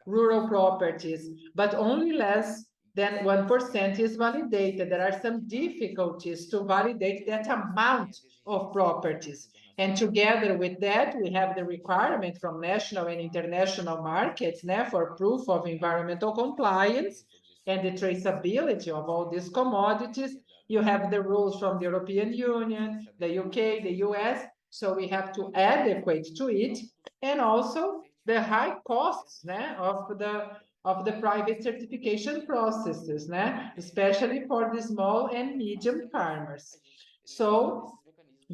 rural properties, but only less than 1% is validated. There are some difficulties to validate that amount of properties. And together with that, we have the requirement from national and international markets for proof of environmental compliance and the traceability of all these commodities. You have the rules from the European Union, the UK, the US, so we have to adequate to it, and also the high costs of the private certification processes, especially for the small and medium farmers. So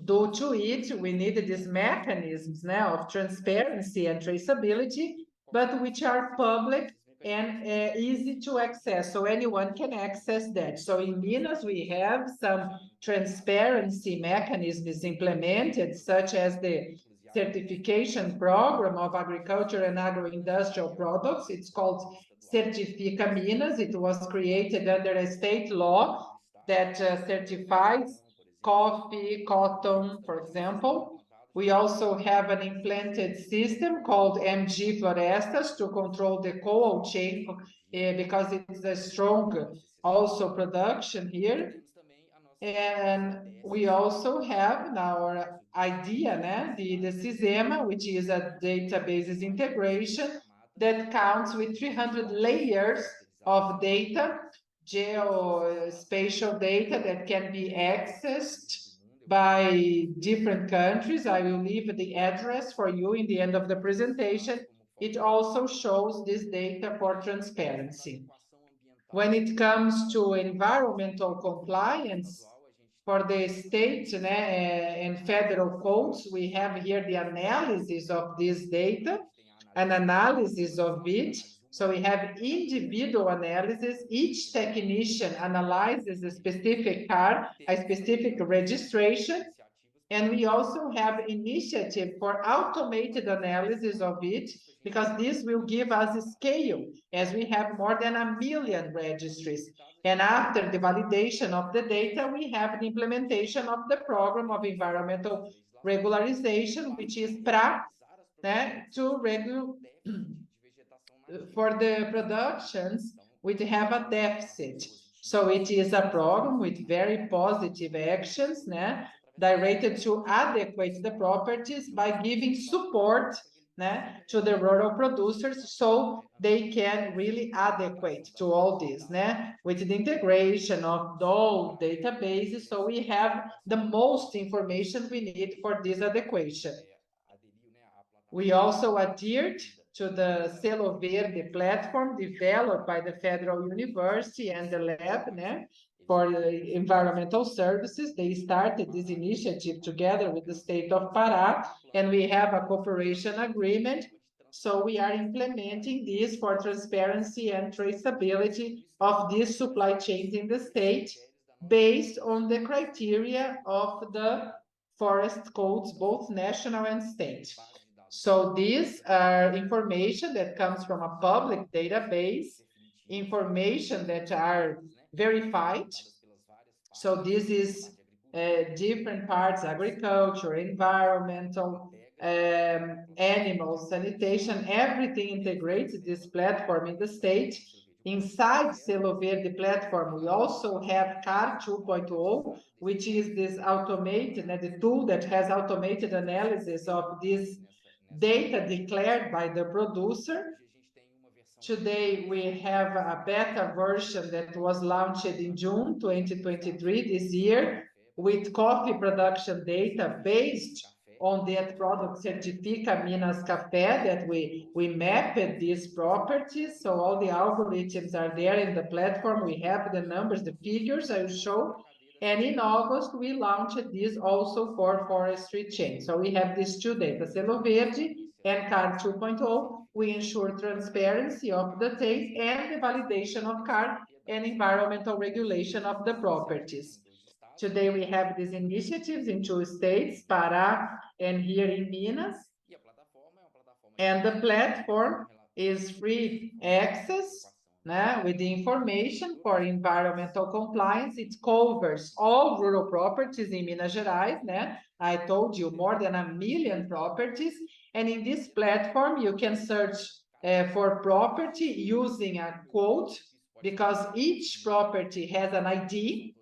due to it, we need these mechanisms of transparency and traceability, but which are public and easy to access, so anyone can access that. So in Minas, we have some transparency mechanisms implemented, such as the certification program of agriculture and agro-industrial products. It's called Certifica Minas. It was created under a state law that certifies coffee, cotton, for example. We also have an implanted system called MG Florestas to control the cold chain because it's a strong also production here. And we also have our idea, the SISEMA, which is a databases integration that counts with 300 layers of data, geospatial data that can be accessed by different countries. I will leave the address for you in the end of the presentation. It also shows this data for transparency. When it comes to environmental compliance for the state and federal codes, we have here the analysis of this data, an analysis of it. So we have individual analysis. Each technician analyzes a specific CAR, a specific registration, And we also have initiative for automated analysis of it, because this will give us a scale, as we have more than 1 million registries. And after the validation of the data, we have the implementation of the program of environmental regularization, which is PRA, to regulate for the productions which have a deficit. So it is a program with very positive actions, directed to adequate the properties by giving support to the rural producers, so they can really adequate to all this, with the integration of all databases, so we have the most information we need for this adequation. We also adhered to the Selo Verde platform developed by the Federal University and the lab for environmental services. They started this initiative together with the state of Pará, and we have a cooperation agreement. So we are implementing this for transparency and traceability of these supply chains in the state, based on the criteria of the forest codes, both national and state. So these are information that comes from a public database, information that are verified. So this is different parts: agriculture, environmental, animals, sanitation, everything integrates this platform in the state. Inside Selo Verde platform, we also have CAR 2.0, which is this automated, the tool that has automated analysis of this data declared by the producer. Today, we have a beta version that was launched in June 2023, this year, with coffee production data based on that product Certifica Minas Café, that we mapped these properties. So all the algorithms are there in the platform. We have the numbers, the figures I will show. And in August, we launched this also for forestry chain. So we have these two data, Selo Verde and CAR 2.0. We ensure transparency of the data and the validation of CAR and environmental regulation of the properties. Today, we have these initiatives in 2 states, Pará and here in Minas. And the platform is free access with the information for environmental compliance. It covers all rural properties in Minas Gerais. I told you, more than 1 million properties. And in this platform, you can search for property using a code, because each property has an ID.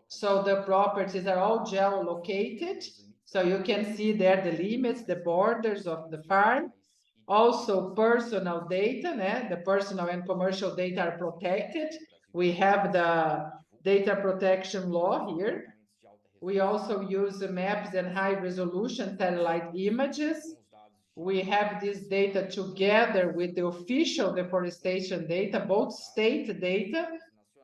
So the properties are all geolocated. So you can see there the limits, the borders of the farm. Also personal data, the personal and commercial data are protected. We have the data protection law here. We also use the maps and high resolution satellite images. We have this data together with the official deforestation data, both state data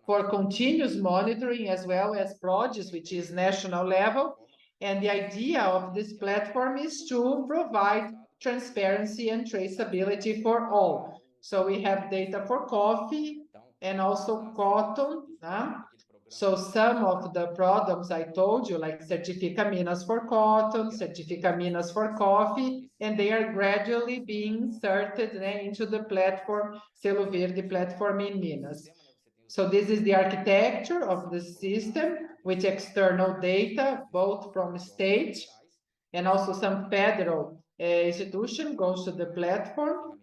for continuous monitoring, as well as produce, which is national level. And the idea of this platform is to provide transparency and traceability for all. So we have data for coffee and also cotton. So some of the products I told you, like Certifica Minas for cotton, Certifica Minas for coffee, and they are gradually being inserted into the platform, Selo Verde platform in Minas. So this is the architecture of the system with external data, both from state and also some federal institution goes to the platform.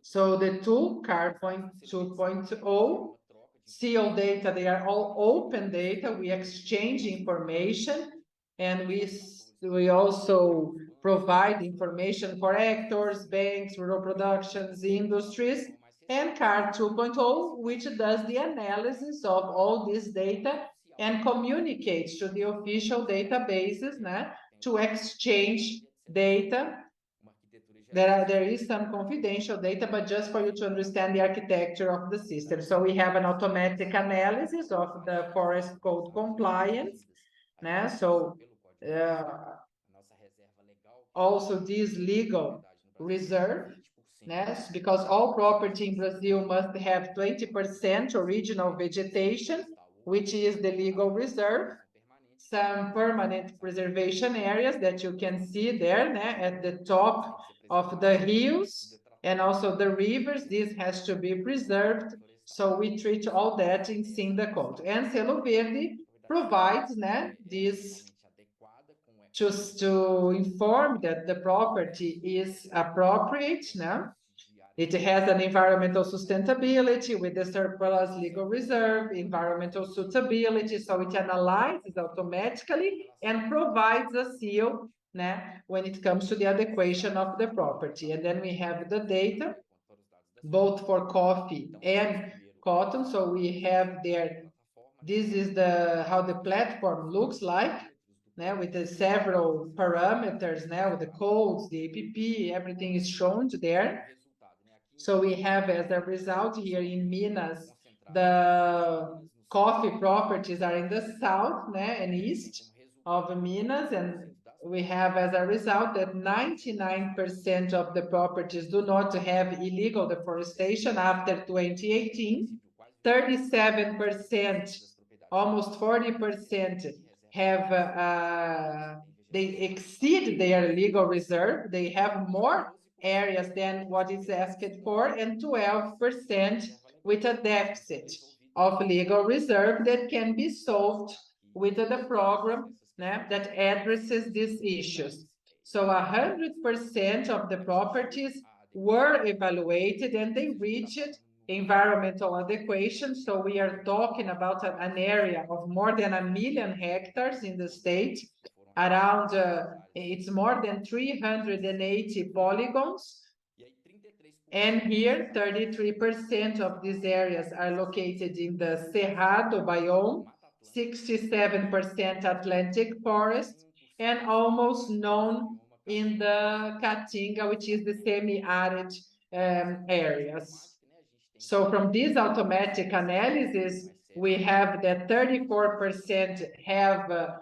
So the tool, CAR 2.0, seal data, they are all open data. We exchange information, and we also provide information for actors, banks, rural productions, industries, and CAR 2.0, which does the analysis of all this data and communicates to the official databases to exchange data. There is some confidential data, but just for you to understand the architecture of the system. So we have an automatic analysis of the forest code compliance. So also this legal reserve, because all property in Brazil must have 20% original vegetation, which is the legal reserve. some permanent preservation areas that you can see there at the top of the hills and also the rivers. This has to be preserved. So we treat all that in Sindacode. And Selo Verde provides this just to inform that the property is appropriate. It has an environmental sustainability with the surplus legal reserve, environmental suitability, so it analyzes automatically and provides a seal when it comes to the adequation of the property. And then we have the data, both for coffee and cotton. So we have there, this is how the platform looks like, with the several parameters, with the codes, the APP, everything is shown there. So we have as a result here in Minas, the coffee properties are in the south and east of Minas, and we have as a result that 99% of the properties do not have illegal deforestation after 2018, 37%, almost 40% have they exceed their legal reserve, they have more areas than what is asked for, and 12% with a deficit of legal reserve that can be solved with the program that addresses these issues. So 100% of the properties were evaluated and they reached environmental adequation. So we are talking about an area of more than 1 million hectares in the state, around it's more than 380 polygons. And here, 33% of these areas are located in the Cerrado biome, 67% Atlantic forest, and almost none in the Caatinga, which is the semi-arid areas. So from this automatic analysis, we have that 34% have a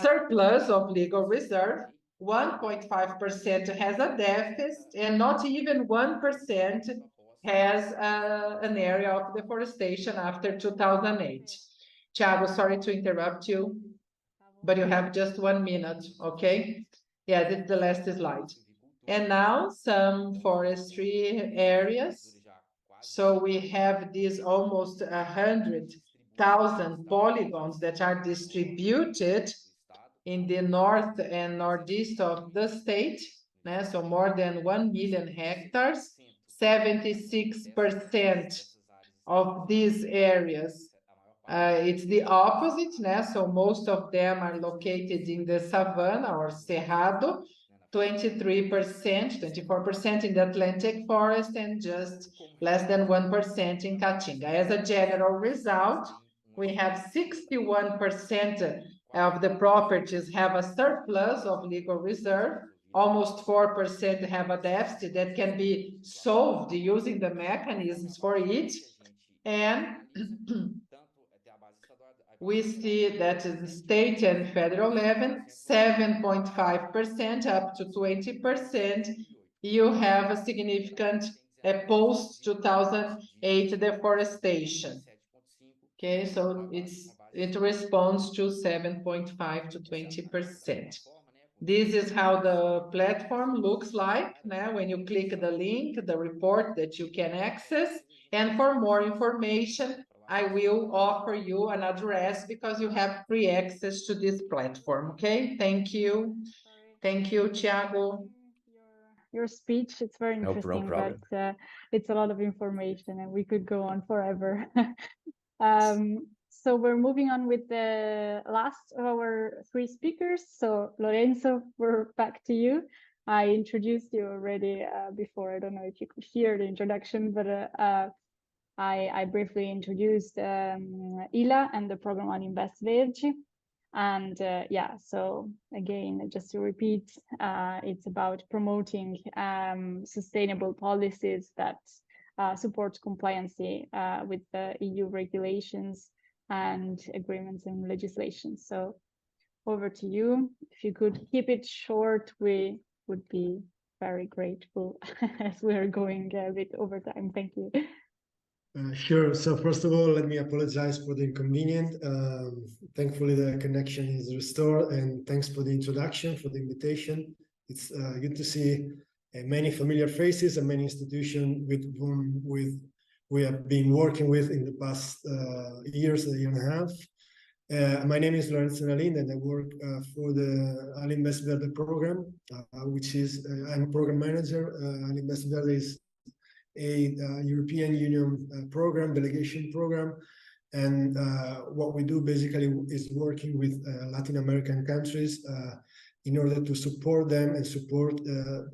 surplus of legal reserve, 1.5% has a deficit, and not even 1% has an area of deforestation after 2008. Thiago, sorry to interrupt you, but you have just 1 minute, okay? Yeah, this is the last slide. And now some forestry areas. So we have these almost 100,000 polygons that are distributed in the north and northeast of the state. So more than 1 million hectares, 76% of these areas. It's the opposite, so most of them are located in the savanna or cerrado, 23%, 24% in the Atlantic forest, and just less than 1% in Caatinga. As a general result, we have 61% of the properties have a surplus of legal reserve, almost 4% have a deficit that can be solved using the mechanisms for it, and we see that in state and federal level, 7.5% up to 20%, you have a significant post-2008 deforestation. Okay, so it responds to 7.5 to 20%. This is how the platform looks like when you click the link, the report that you can access. And for more information, I will offer you an address because you have free access to this platform. Okay, thank you. Thank you, Thiago. Your speech, it's very interesting, but it's a lot of information and we could go on forever. So we're moving on with the last of our 3 speakers. So Lorenzo, we're back to you. I introduced you already before. I don't know if you could hear the introduction, but I briefly introduced ILA and the program on Invest Verde. And yeah, so again, just to repeat, it's about promoting sustainable policies that support compliance with the EU regulations and agreements and legislation. So over to you. If you could keep it short, we would be very grateful as we're going a bit over time. Thank you. Sure. So first of all, let me apologize for the inconvenience. Thankfully, the connection is restored, and thanks for the introduction, for the invitation. It's good to see many familiar faces and many institutions with whom we have been working with in the past years, a year and a half. My name is Lorenzo Nalin, and I work for the Alinvest Verde program, which is, I'm a program manager. Alinvest Verde is a European Union program, delegation program. And what we do basically is working with Latin American countries in order to support them and support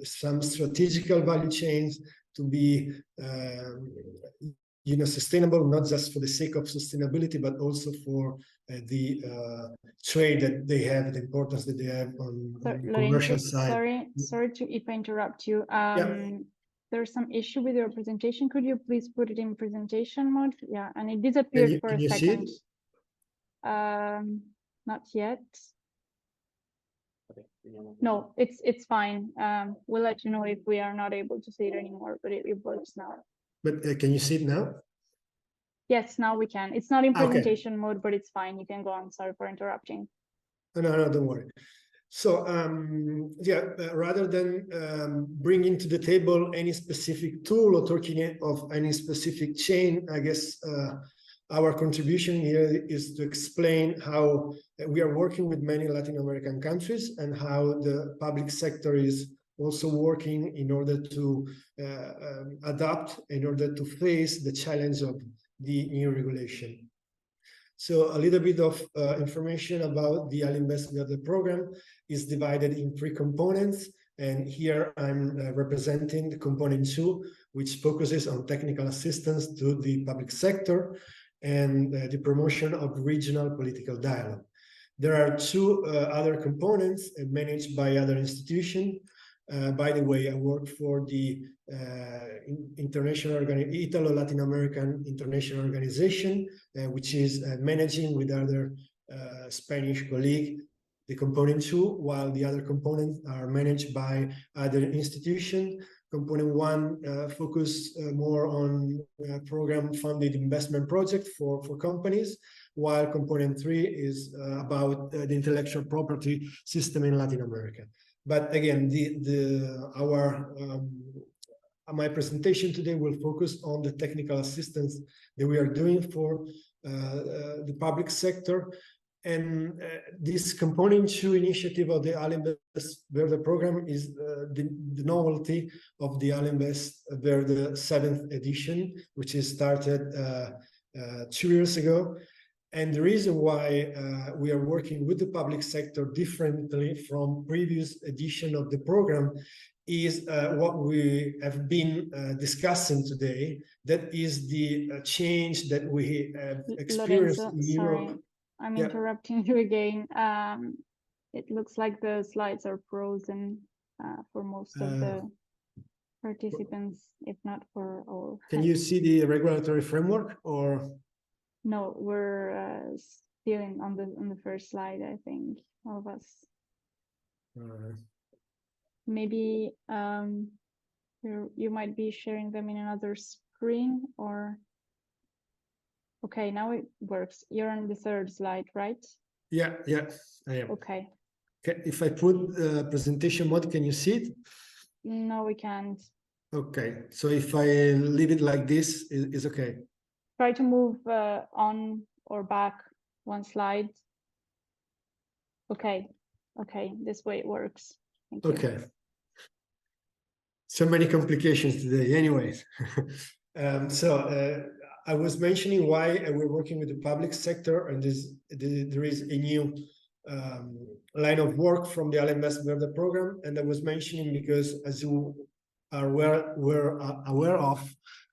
some strategical value chains to be sustainable, not just for the sake of sustainability, but also for the trade that they have, the importance that they have on the commercial side. Sorry if I interrupt you. There's some issue with your presentation. Could you please put it in presentation mode? Yeah, and it disappeared for a second. Not yet. No, it's fine. We'll let you know if we are not able to see it anymore, but it works now. But can you see it now? Yes, now we can. It's not in presentation mode, but it's fine. You can go on. Sorry for interrupting. No, don't worry. So rather than bringing to the table any specific tool or talking of any specific chain, I guess our contribution here is to explain how we are working with many Latin American countries and how the public sector is also working in order to adapt, in order to face the challenge of the new regulation. So a little bit of information about the Alinvest Verde program is divided in 3 components. And here I'm representing the component 2, which focuses on technical assistance to the public sector and the promotion of regional political dialogue. There are 2 other components managed by other institutions. By the way, I work for the Italo-Latin American International Organization, which is managing with other Spanish colleagues the component 2, while the other components are managed by other institutions. Component 1 focus more on program-funded investment projects for companies, while component 3 is about the intellectual property system in Latin America. But again, my presentation today will focus on the technical assistance that we are doing for the public sector. And this component 2 initiative of the Alinvest Verde program is the novelty of the Alinvest Verde 7th edition, which is started 2 years ago. And the reason why we are working with the public sector differently from previous edition of the program is what we have been discussing today. That is the change that we have experienced Lorenzo, in Europe. sorry, I'm interrupting you again. It looks like the slides are frozen for most of the participants, if not for all. Can you see the regulatory framework or? No, we're still on the first slide, I think, all of us. Maybe you might be sharing them in another screen, or okay, now it works. You're on the 3rd slide, right? Yeah, I am. Okay. If I put presentation mode, can you see it? No, we can't. Okay, so if I leave it like this, it's okay. Try to move on or back 1 slide. Okay, this way it works. Thank you. Okay. So many complications today, anyways. I was mentioning why we're working with the public sector, and there is a new line of work from the Alinvest Verde program. And I was mentioning because, as you are aware of,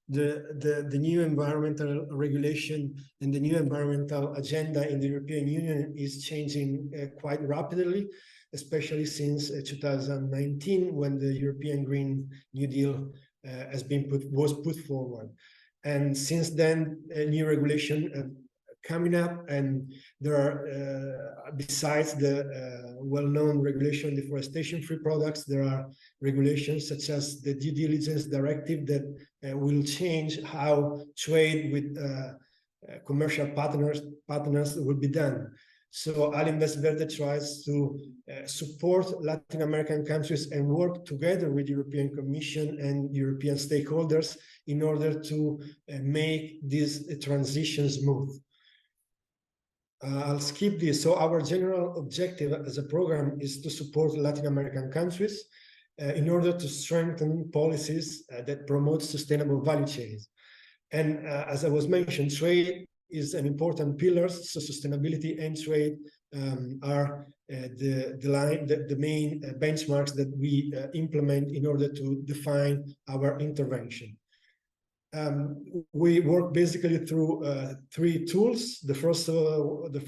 the new environmental regulation and the new environmental agenda in the European Union is changing quite rapidly, especially since 2019, when the European Green New Deal was put forward. And since then, a new regulation coming up, and there are, besides the well-known regulation, deforestation-free products, there are regulations such as the due diligence directive that will change how trade with commercial partners will be done. So Alinvest Verde tries to support Latin American countries and work together with the European Commission and European stakeholders in order to make this transition smooth. I'll skip this. So our general objective as a program is to support Latin American countries in order to strengthen policies that promote sustainable value chains. And as I was mentioned, trade is an important pillar. So sustainability and trade are the main benchmarks that we implement in order to define our intervention. We work basically through three tools. The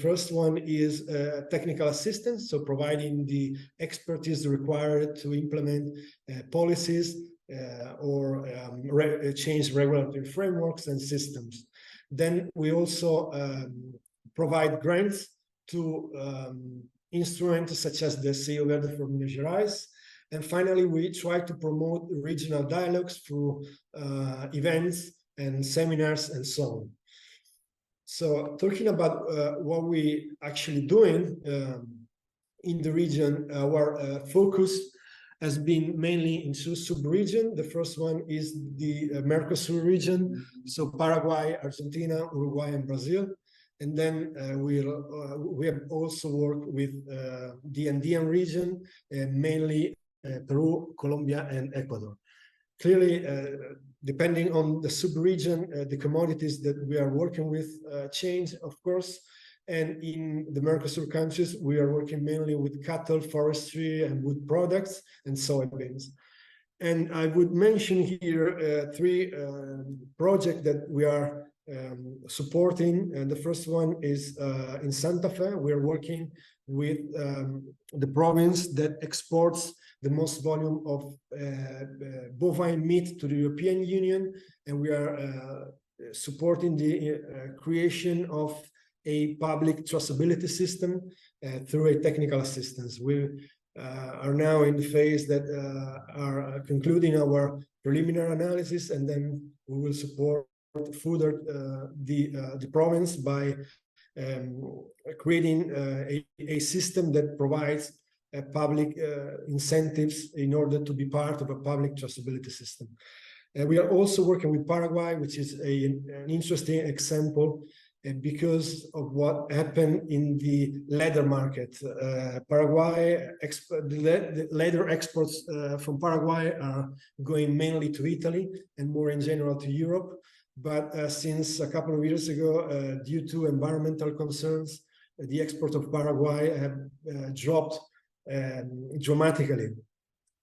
first one is technical assistance, so providing the expertise required to implement policies or change regulatory frameworks and systems. Then we also provide grants to instruments such as the CEO Verde for Minas Gerais. And finally, we try to promote regional dialogues through events and seminars and so on. So talking about what we actually doing in the region, our focus has been mainly in two sub-regions. The first one is the Mercosur region, so Paraguay, Argentina, Uruguay, and Brazil. And then we have also worked with the Andean region, mainly Peru, Colombia, and Ecuador. Clearly, depending on the sub-region, the commodities that we are working with change, of course. And in the Mercosur countries, we are working mainly with cattle, forestry, and wood products, and soybeans. And I would mention here three projects that we are supporting. And the first one is in Santa Fe. We are working with the province that exports the most volume of bovine meat to the European Union, and we are supporting the creation of a public traceability system through a technical assistance. We are now in the phase that are concluding our preliminary analysis, and then we will support further the province by creating a system that provides public incentives in order to be part of a public traceability system. We are also working with Paraguay, which is an interesting example because of what happened in the leather market. Paraguay, the leather exports from Paraguay are going mainly to Italy and more in general to Europe. But since a couple of years ago, due to environmental concerns, the export of Paraguay have dropped dramatically.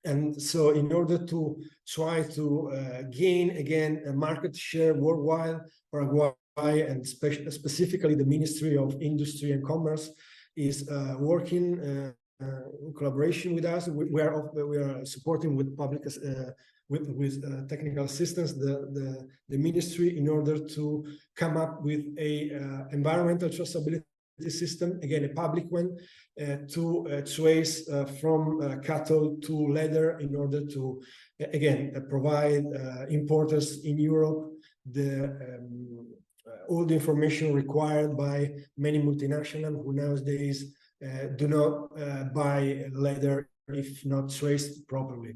And so in order to try to gain again a market share worldwide, Paraguay and specifically the Ministry of Industry and Commerce is working in collaboration with us. We are supporting with public with technical assistance the ministry in order to come up with a environmental traceability system, again a public one, to trace from cattle to leather in order to again provide importers in Europe all the information required by many multinationals who nowadays do not buy leather if not traced properly.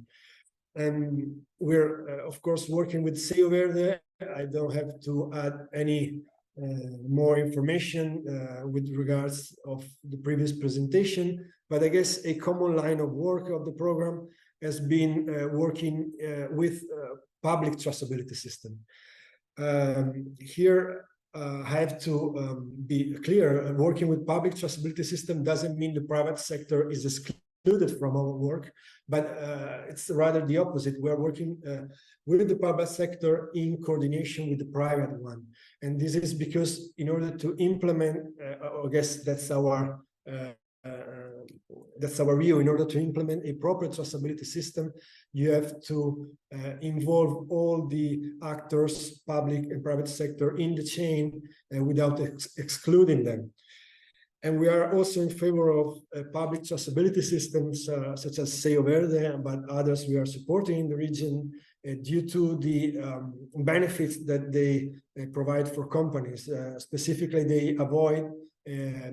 And we're of course working with CEO Verde. I don't have to add any more information with regards of the previous presentation, but I guess a common line of work of the program has been working with public traceability system. Here I have to be clear, working with public traceability system doesn't mean the private sector is excluded from our work, but it's rather the opposite. We're working with the public sector in coordination with the private one. And this is because in order to implement, I guess that's our that's our view. In order to implement a proper traceability system, you have to involve all the actors, public and private sector, in the chain without excluding them. And we are also in favor of public traceability systems such as Sello Verde, but others we are supporting in the region due to the benefits that they provide for companies. Specifically, they avoid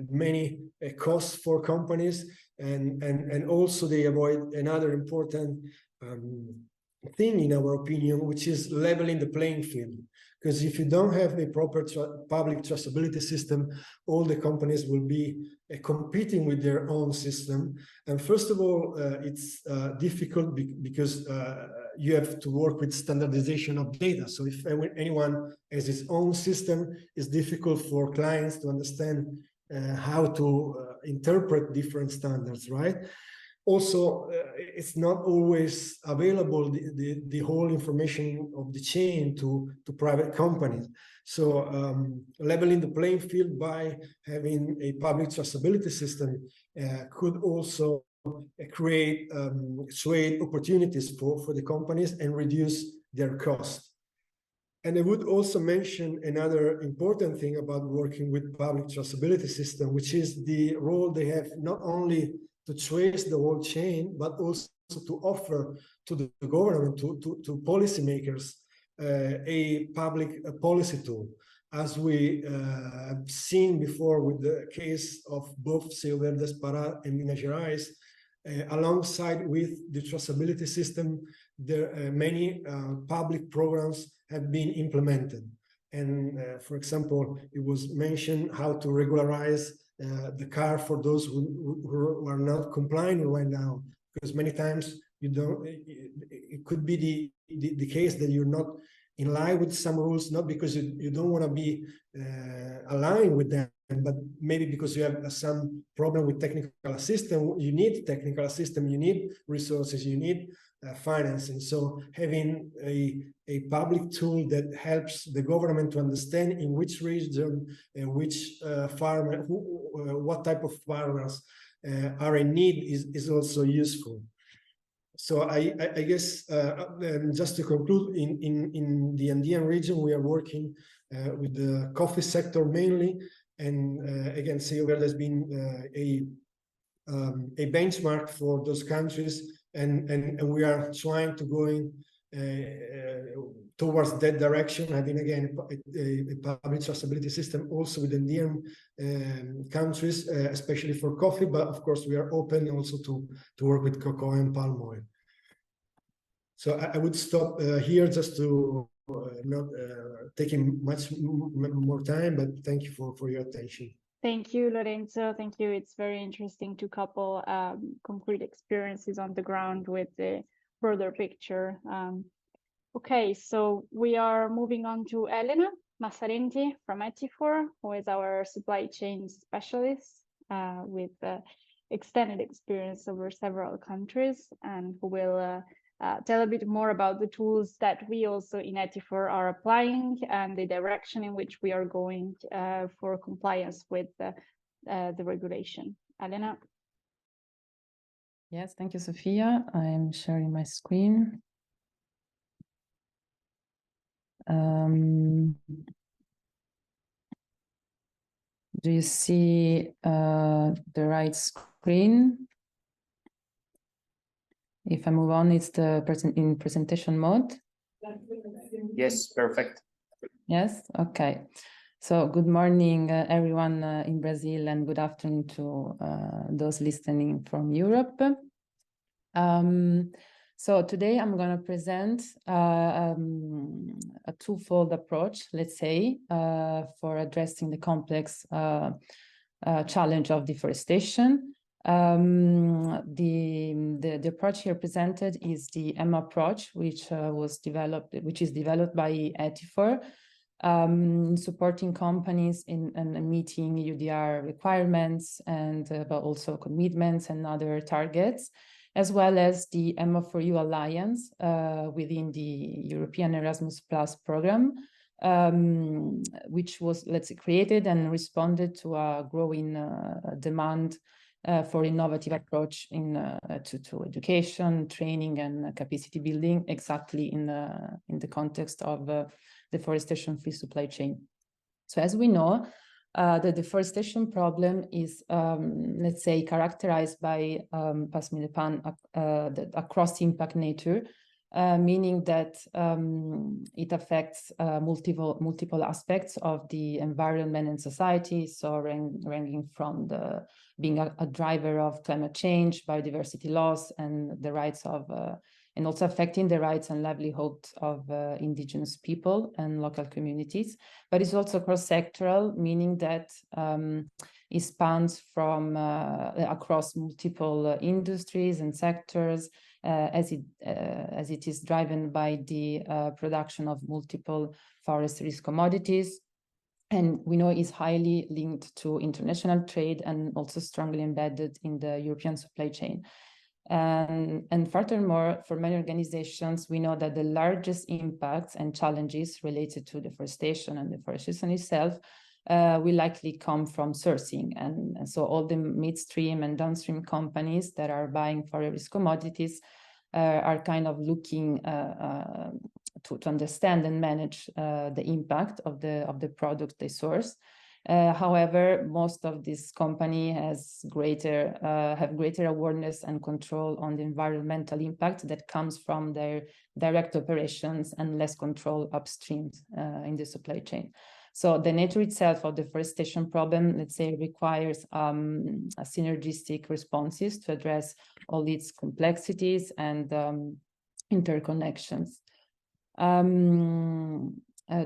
many costs for companies, and also they avoid another important thing, in our opinion, which is leveling the playing field. Because if you don't have a proper public traceability system, all the companies will be competing with their own system. And first of all, it's difficult because you have to work with standardization of data. So if anyone has his own system, it's difficult for clients to understand how to interpret different standards, right? Also, it's not always available, the whole information of the chain to private companies. So leveling the playing field by having a public traceability system could also create trade opportunities for the companies and reduce their cost. And I would also mention another important thing about working with public traceability system, which is the role they have not only to trace the whole chain, but also to offer to the government, to policymakers, a public policy tool. As we have seen before with the case of both Sello Verde, Pará, and Minas Gerais, alongside with the traceability system, there are many public programs have been implemented. And for example, it was mentioned how to regularize the car for those who are not complying right now, because many times you don't. It could be the case that you're not in line with some rules, not because you don't want to be aligned with them, but maybe because you have some problem with technical assistance. You need technical assistance, you need resources, you need financing. So having a public tool that helps the government to understand in which region and which farmer, what type of farmers are in need is also useful. So I guess just to conclude, in the Andean region, we are working with the coffee sector mainly, and again, Sello Verde has been a benchmark for those countries, and we are trying to go in towards that direction, having again a public traceability system also with Andean countries, especially for coffee, but of course we are open also to work with cocoa and palm oil. So I would stop here just to not taking much more time, but thank you for your attention. Thank you, Lorenzo. Thank you. It's very interesting to couple concrete experiences on the ground with the broader picture. Okay, so we are moving on to Elena Massarenti from Etifor, who is our supply chain specialist with extended experience over several countries, and who will tell a bit more about the tools that we also in Etifor are applying and the direction in which we are going for compliance with the regulation. Elena? Yes, thank you, Sophia. I'm sharing my screen. Do you see the right screen? If I move on, it's the in presentation mode. Yes, perfect. Yes, okay. So good morning, everyone in Brazil, and good afternoon to those listening from Europe. So today I'm going to present a twofold approach, let's say, for addressing the complex challenge of deforestation. The approach here presented is the EMA approach, which is developed by Etifor, supporting companies in meeting EUDR requirements and but also commitments and other targets, as well as the EMA4U Alliance within the European Erasmus Plus program, which was, let's say, created and responded to a growing demand for innovative approach to education, training, and capacity building, exactly in the context of deforestation-free supply chain. So as we know, the deforestation problem is, let's say, characterized by, pass me the pan, the cross-impact nature, meaning that it affects multiple aspects of the environment and society, so ranging from being a driver of climate change, biodiversity loss, and the rights of and also affecting the rights and livelihood of indigenous people and local communities. But it's also cross-sectoral, meaning that it spans from across multiple industries and sectors, as it is driven by the production of multiple forestry commodities. And we know is highly linked to international trade and also strongly embedded in the European supply chain. And furthermore, for many organizations, we know that the largest impacts and challenges related to deforestation and deforestation itself will likely come from sourcing. And so all the midstream and downstream companies that are buying forest commodities are kind of looking to understand and manage the impact of the product they source. However, most of these companies have greater awareness and control on the environmental impact that comes from their direct operations and less control upstream in the supply chain. So the nature itself of the deforestation problem, let's say, requires a synergistic responses to address all its complexities and interconnections.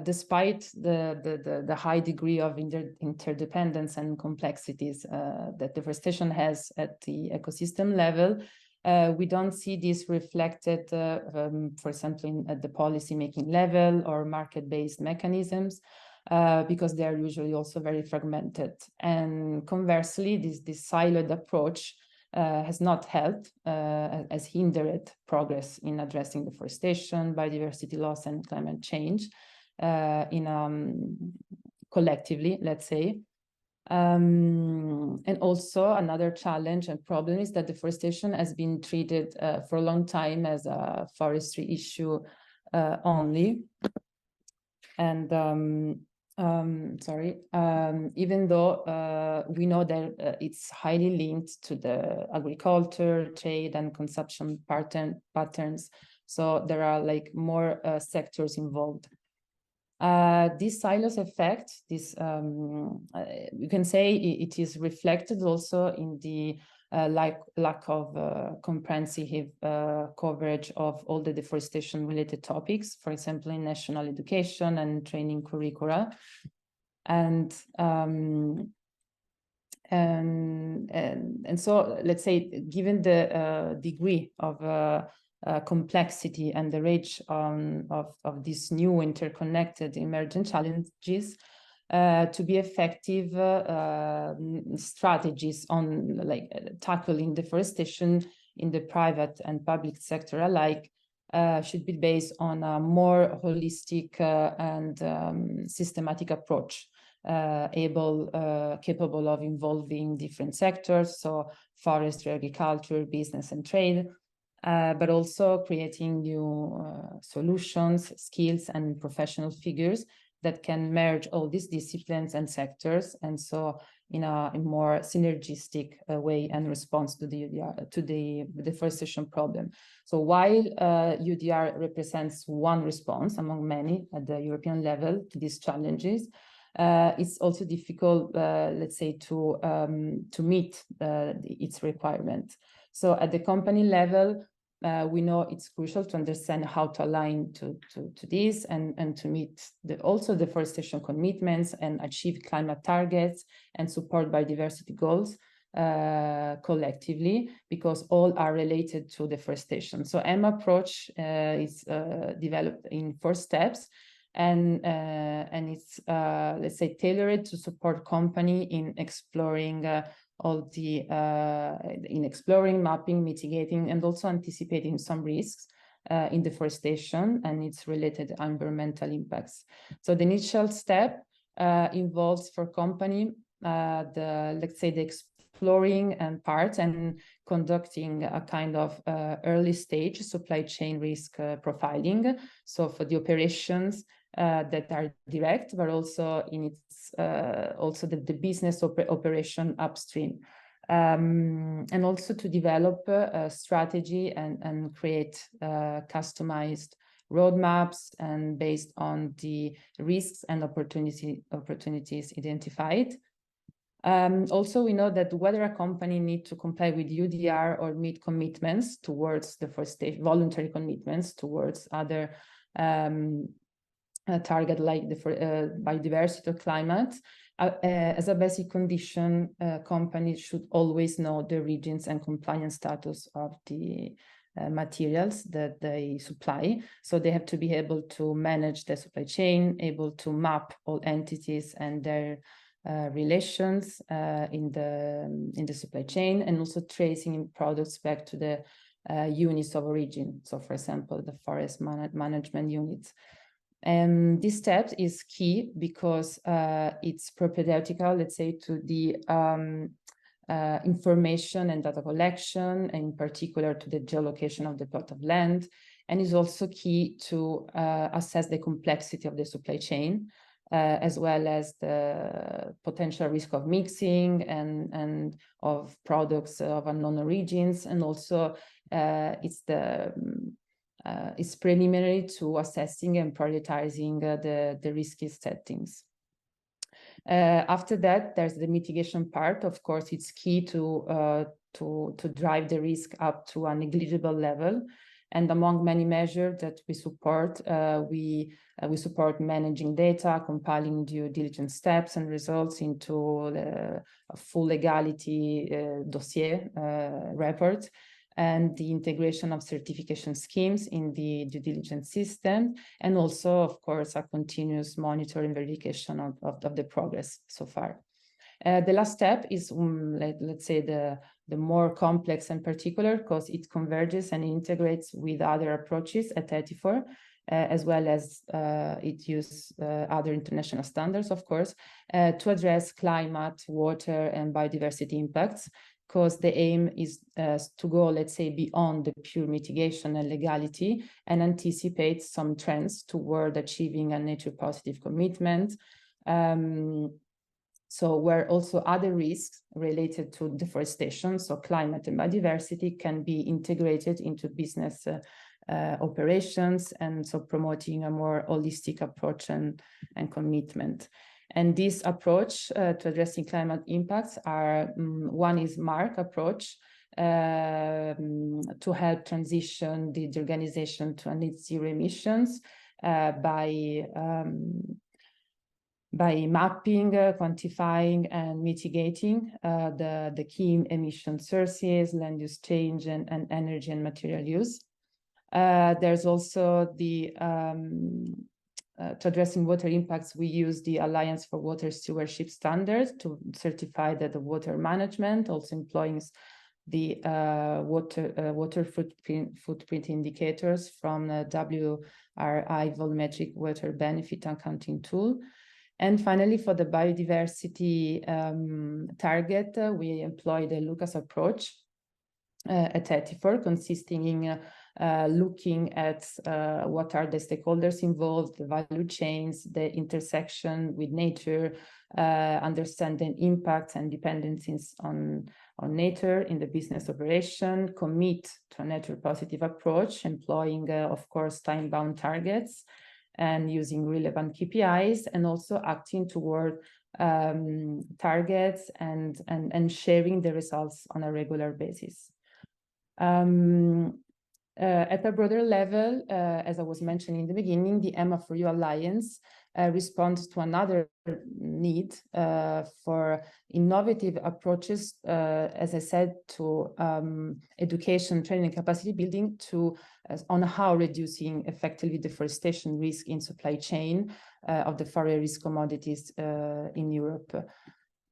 Despite the high degree of interdependence and complexities that deforestation has at the ecosystem level, we don't see this reflected, for example, at the policy-making level or market-based mechanisms, because they are usually also very fragmented. And conversely, this siloed approach has not helped, has hindered progress in addressing deforestation, biodiversity loss, and climate change collectively, let's say. And also another challenge and problem is that deforestation has been treated for a long time as a forestry issue only. And even though we know that it's highly linked to the agriculture, trade, and consumption patterns, so there are like more sectors involved. This silos effect, you can say it is reflected also in the lack of comprehensive coverage of all the deforestation-related topics, for example, in national education and training curricula. And so, let's say, given the degree of complexity and the range of these new interconnected emergent challenges, to be effective, strategies on tackling deforestation in the private and public sector alike should be based on a more holistic and systematic approach, capable of involving different sectors, so forestry, agriculture, business, and trade, but also creating new solutions, skills, and professional figures that can merge all these disciplines and sectors, and so in a more synergistic way and response to the EUDR, to the deforestation problem. So while EUDR represents one response among many at the European level to these challenges, it's also difficult, let's say, to meet its requirement. So at the company level, we know it's crucial to understand how to align to this and to meet also deforestation commitments and achieve climate targets and support biodiversity goals collectively, because all are related to deforestation. So EMA approach is developed in 4 steps, and it's let's say tailored to support company in exploring exploring, mapping, mitigating, and also anticipating some risks in deforestation and its related environmental impacts. So the initial step involves for company let's say the exploring parts and conducting a kind of early stage supply chain risk profiling. So for the operations that are direct, but also in its also the business operation upstream. And also to develop a strategy and create customized roadmaps and based on the risks and opportunities identified. Also, we know that whether a company needs to comply with EUDR or meet commitments towards deforestation, voluntary commitments towards other target like the biodiversity or climate, as a basic condition, companies should always know the origins and compliance status of the materials that they supply. So they have to be able to manage the supply chain, able to map all entities and their relations in the supply chain, and also tracing products back to the units of origin. So, for example, the forest management units. And this step is key because it's propedeutical, let's say, to the information and data collection, in particular to the geolocation of the plot of land, and is also key to assess the complexity of the supply chain, as well as the potential risk of mixing and of products of unknown origins, and also it's preliminary to assessing and prioritizing the risky settings. After that, there's the mitigation part. Of course, it's key to drive the risk up to a negligible level. And among many measures that we support, we support managing data, compiling due diligence steps and results into a full legality dossier report, and the integration of certification schemes in the due diligence system, and also, of course, a continuous monitoring verification of the progress so far. The last step is, let's say, the more complex and particular, because it converges and integrates with other approaches at ETIFOR, as well as it uses other international standards, of course, to address climate, water, and biodiversity impacts, because the aim is to go, let's say, beyond the pure mitigation and legality and anticipate some trends toward achieving a nature positive commitment. So where also other risks related to deforestation, so climate and biodiversity, can be integrated into business operations, and so promoting a more holistic approach and commitment. And this approach to addressing climate impacts are, one is MARC approach, to help transition the organization to a net zero emissions by mapping, quantifying, and mitigating the key emission sources, land use change, and energy and material use. There's also the to addressing water impacts, we use the Alliance for Water Stewardship Standards to certify that the water management, also employing the water footprint indicators from the WRI volumetric water benefit accounting tool. And finally, for the biodiversity target, we employ the Lucas approach at ETIFOR, consisting in looking at what are the stakeholders involved, the value chains, the intersection with nature, understanding impacts and dependencies on nature in the business operation, commit to a nature positive approach, employing, of course, time-bound targets, and using relevant KPIs, and also acting toward targets and sharing the results on a regular basis. At a broader level, as I was mentioning in the beginning, the EMA4U Alliance responds to another need for innovative approaches, as I said, to education, training, capacity building on how reducing effectively deforestation risk in supply chain of the forest commodities in Europe.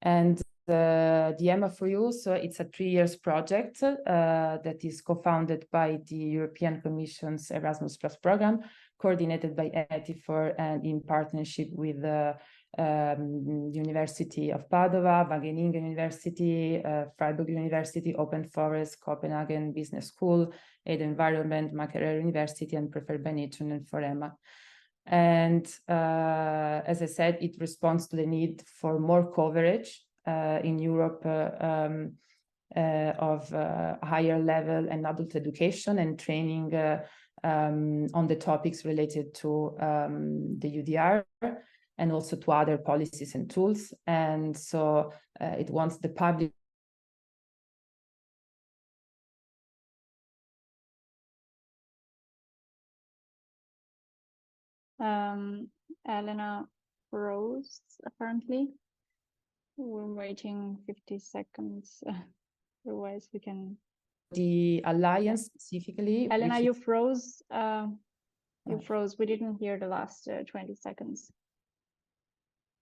And the EMA4U, so it's a 3-year project that is co-founded by the European Commission's Erasmus Plus program, coordinated by ETIFOR and in partnership with the University of Padova, Wageningen University, Freiburg University, Open Forest, Copenhagen Business School, Aid Environment, Makerere University, and Preferred by Nature and Forema. And as I said, it responds to the need for more coverage in Europe of higher level and adult education and training on the topics related to the EUDR and also to other policies and tools. And so it wants the public Elena froze, apparently. We're waiting 50 seconds. Otherwise, we can. The alliance specifically. Elena, you froze. You froze. We didn't hear the last 20 seconds.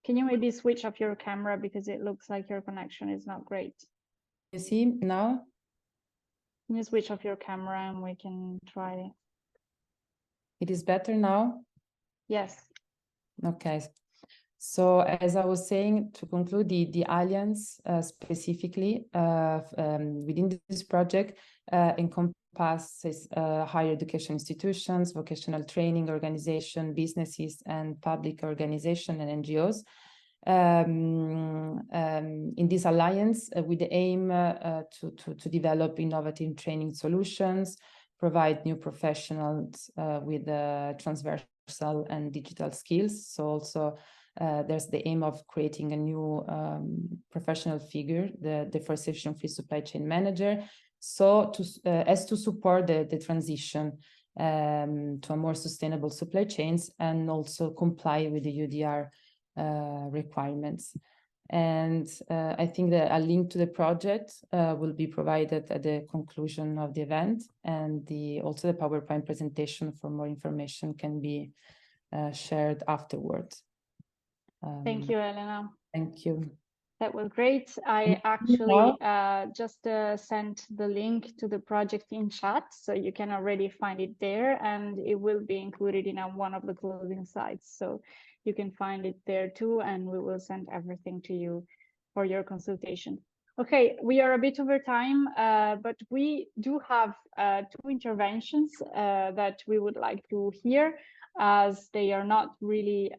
Can you maybe switch off your camera because it looks like your connection is not great? You see now? Can you switch off your camera and we can try? It is better now? Yes. Okay. So as I was saying, to conclude, the alliance specifically within this project encompasses higher education institutions, vocational training organization, businesses, and public organization and NGOs. In this alliance, with the aim to develop innovative training solutions, provide new professionals with transversal and digital skills. So also there's the aim of creating a new professional figure, the Deforestation-free Supply Chain Manager, so as to support the transition to a more sustainable supply chains and also comply with the EUDR requirements. And I think that a link to the project will be provided at the conclusion of the event, and also the PowerPoint presentation for more information can be shared afterwards. Thank you, Elena. Thank you. That was great. I actually just sent the link to the project in chat, so you can already find it there, and it will be included in one of the closing slides. So you can find it there too, and we will send everything to you for your consultation. Okay, we are a bit over time, but we do have 2 interventions that we would like to hear, as they are not really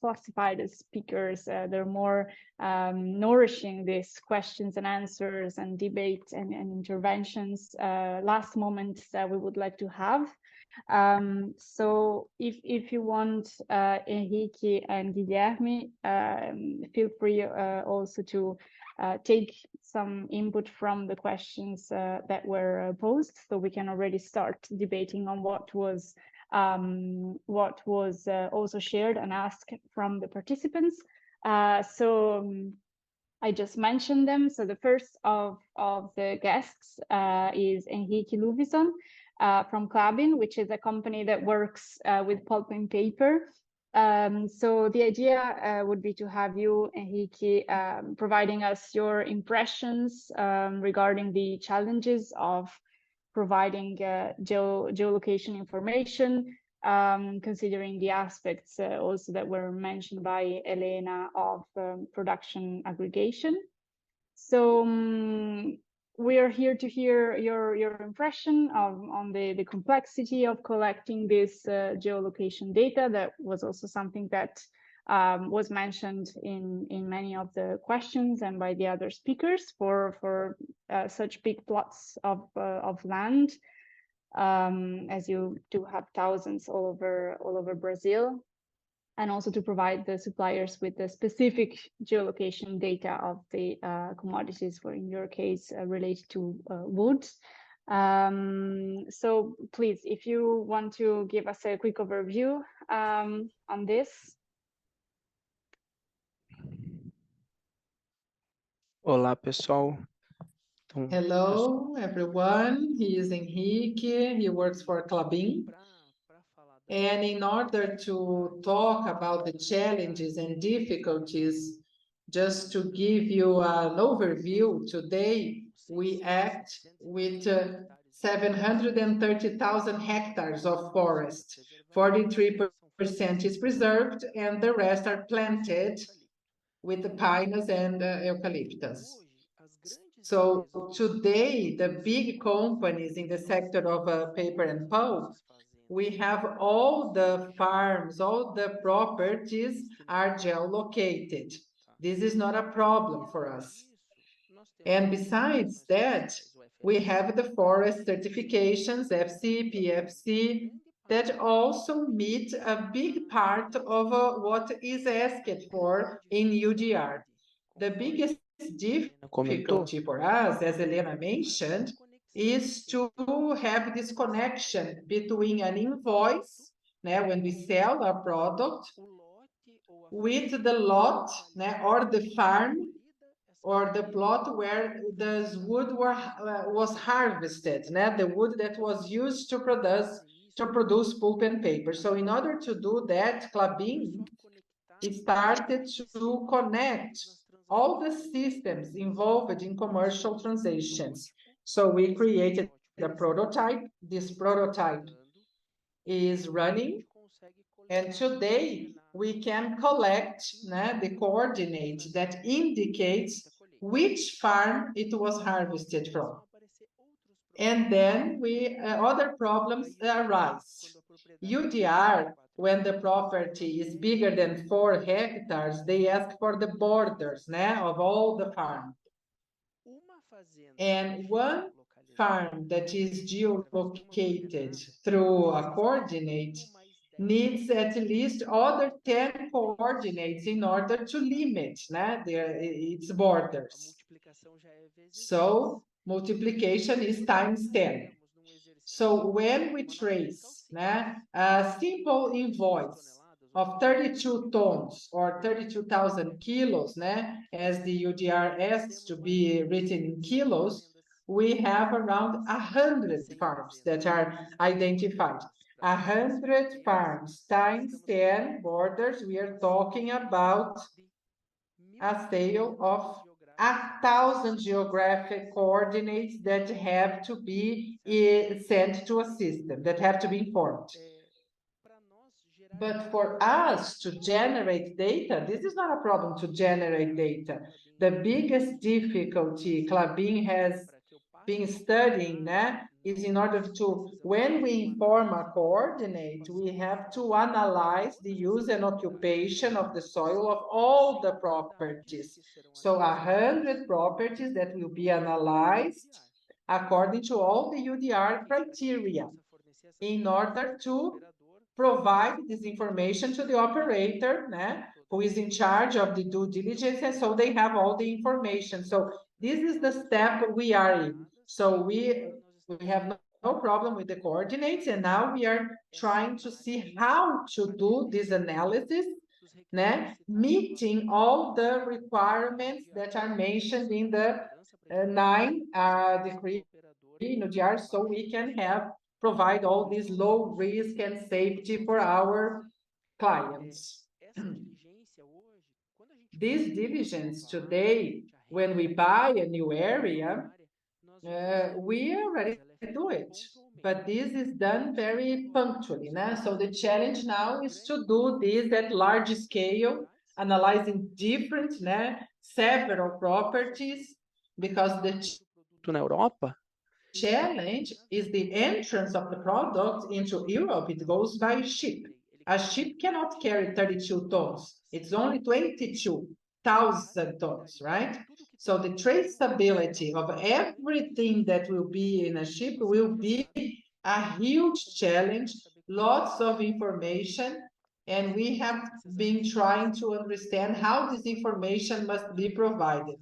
classified as speakers. They're more nourishing these questions and answers and debates and interventions, last moments that we would like to have. So if you want, Henrique and Guilherme, feel free also to take some input from the questions that were posed, so we can already start debating on what was also shared and asked from the participants. I just mentioned them. So the first of the guests is Henrique Luvison from Klabin, which is a company that works with pulp and paper. So the idea would be to have you, Henrique, providing us your impressions regarding the challenges of providing geolocation information, considering the aspects also that were mentioned by Elena of production aggregation. So we are here to hear your impression on the complexity of collecting this geolocation data. That was also something that was mentioned in many of the questions and by the other speakers for such big plots of land, as you do have thousands all over Brazil, and also to provide the suppliers with the specific geolocation data of the commodities, for in your case related to wood. So please, if you want to give us a quick overview on this. Olá, pessoal. Hello, everyone. He is Henrique. He works for Klabin. And in order to talk about the challenges and difficulties, just to give you an overview, today we act with 730,000 hectares of forest. 43% is preserved, and the rest are planted with the pinus and eucalyptus. So today, the big companies in the sector of paper and pulp, we have all the farms, all the properties are geolocated. This is not a problem for us. And besides that, we have the forest certifications, FC, PFC, that also meet a big part of what is asked for in EUDR. The biggest difficulty for us, as Helena mentioned, is to have this connection between an invoice, when we sell our product, with the lot, or the farm, or the plot where the wood was harvested, the wood that was used to produce pulp and paper. So in order to do that, Klabin started to connect all the systems involved in commercial transactions. So we created a prototype. This prototype is running, and today we can collect the coordinate that indicates which farm it was harvested from. And then other problems arise. EUDR, when the property is bigger than 4 hectares, they ask for the borders of all the farms. And one farm that is geolocated through a coordinate needs at least other 10 coordinates in order to limit its borders. So multiplication is times 10. So when we trace a simple invoice of 32 tons or 32,000 kilos, as the EUDR asks to be written in kilos, we have around 100 farms that are identified. 100 farms times 10 borders, we are talking about a sale of 1,000 geographic coordinates that have to be sent to a system, that have to be informed. But for us to generate data, this is not a problem to generate data. The biggest difficulty Klabin has been studying is in order to, when we inform a coordinate, we have to analyze the use and occupation of the soil of all the properties. So 100 properties that will be analyzed according to all the EUDR criteria in order to provide this information to the operator, who is in charge of the due diligence, and so they have all the information. So this is the step we are in. So we have no problem with the coordinates, and now we are trying to see how to do this analysis, meeting all the requirements that are mentioned in the 9 decree in EUDR, so we can provide all this low risk and safety for our clients. This diligence today, when we buy a new area, we already do it, but this is done very punctually. So the challenge now is to do this at large scale, analyzing different, several properties, because the challenge is the entrance of the product into Europe. It goes by ship. A ship cannot carry 32 tons. It's only 22,000 tons, right? So the traceability of everything that will be in a ship will be a huge challenge, lots of information, and we have been trying to understand how this information must be provided.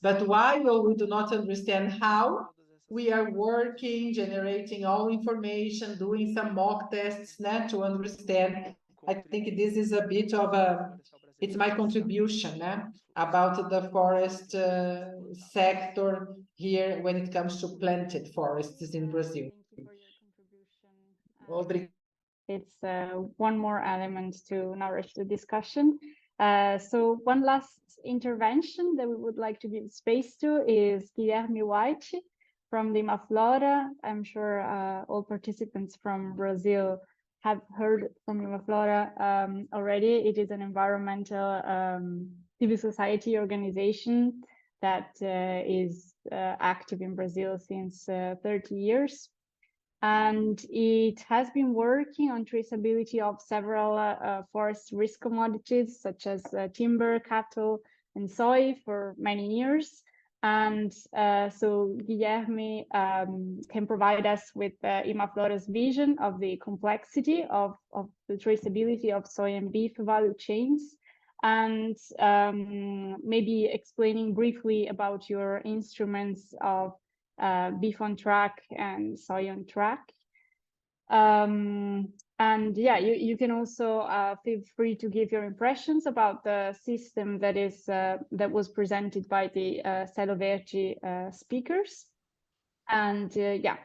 But while we do not understand how, we are working, generating all information, doing some mock tests to understand. I think this is a bit of it's my contribution about the forest sector here when it comes to planted forests in Brazil. Thank you for your contribution. It's one more element to nourish the discussion. So one last intervention that we would like to give space to is Guilherme White from the Maflora. I'm sure all participants from Brazil have heard from Imaflora already, it is an environmental civil society organization that is active in Brazil since 30 years. And it has been working on traceability of several forest risk commodities, such as timber, cattle, and soy for many years. And so Guilherme can provide us with Imaflora's vision of the complexity of the traceability of soy and beef value chains, and maybe explaining briefly about your instruments of beef on track and soy on track. And yeah, you can also feel free to give your impressions about the system that is that was presented by the Selo Verde speakers. And yeah,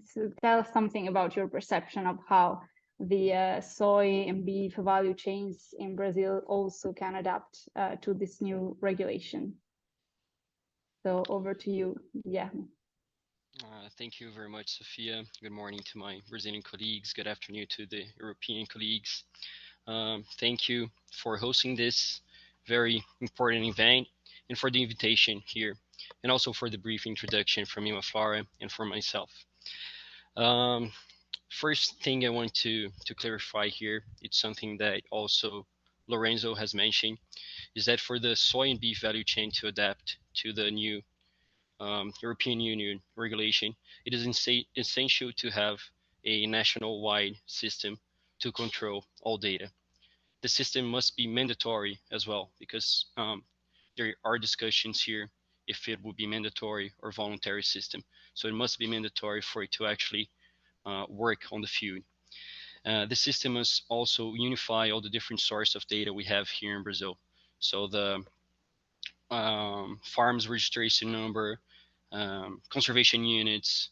so tell us something about your perception of how the soy and beef value chains in Brazil also can adapt to this new regulation. So over to you, yeah. Thank you very much, Sophia. Good morning to my Brazilian colleagues. Good afternoon to the European colleagues. Thank you for hosting this very important event and for the invitation here, and also for the brief introduction from Imaflora and for myself. First thing I want to clarify here, it's something that also Lorenzo has mentioned, is that for the soy and beef value chain to adapt to the new European Union regulation, it is essential to have a national-wide system to control all data. The system must be mandatory as well, because there are discussions here if it will be mandatory or voluntary system. So it must be mandatory for it to actually work on the field. The system must also unify all the different sources of data we have here in Brazil. So the farms registration number, conservation units,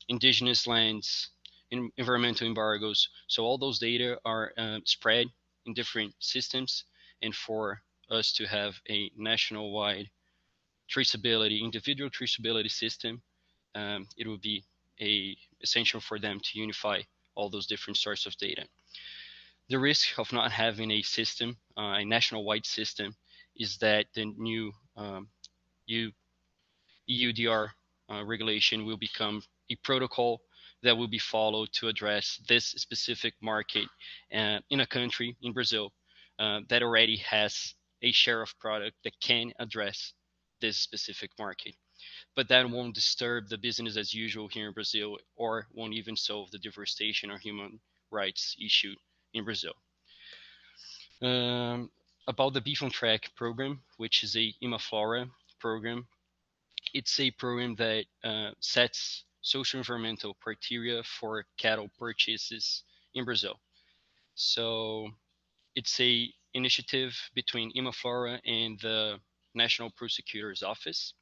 indigenous lands, environmental embargoes. So all those data are spread in different systems, and for us to have a national-wide traceability, individual traceability system, it would be essential for them to unify all those different sources of data. The risk of not having a system, a national-wide system, is that the new EUDR regulation will become a protocol that will be followed to address this specific market in a country, in Brazil, that already has a share of product that can address this specific market. But that won't disturb the business as usual here in Brazil, or won't even solve the deforestation or human rights issue in Brazil. About the Beef on Track program, which is a Imaflora program, it's a program that sets social environmental criteria for cattle purchases in Brazil. So it's a initiative between Imaflora and the National Prosecutor's Office,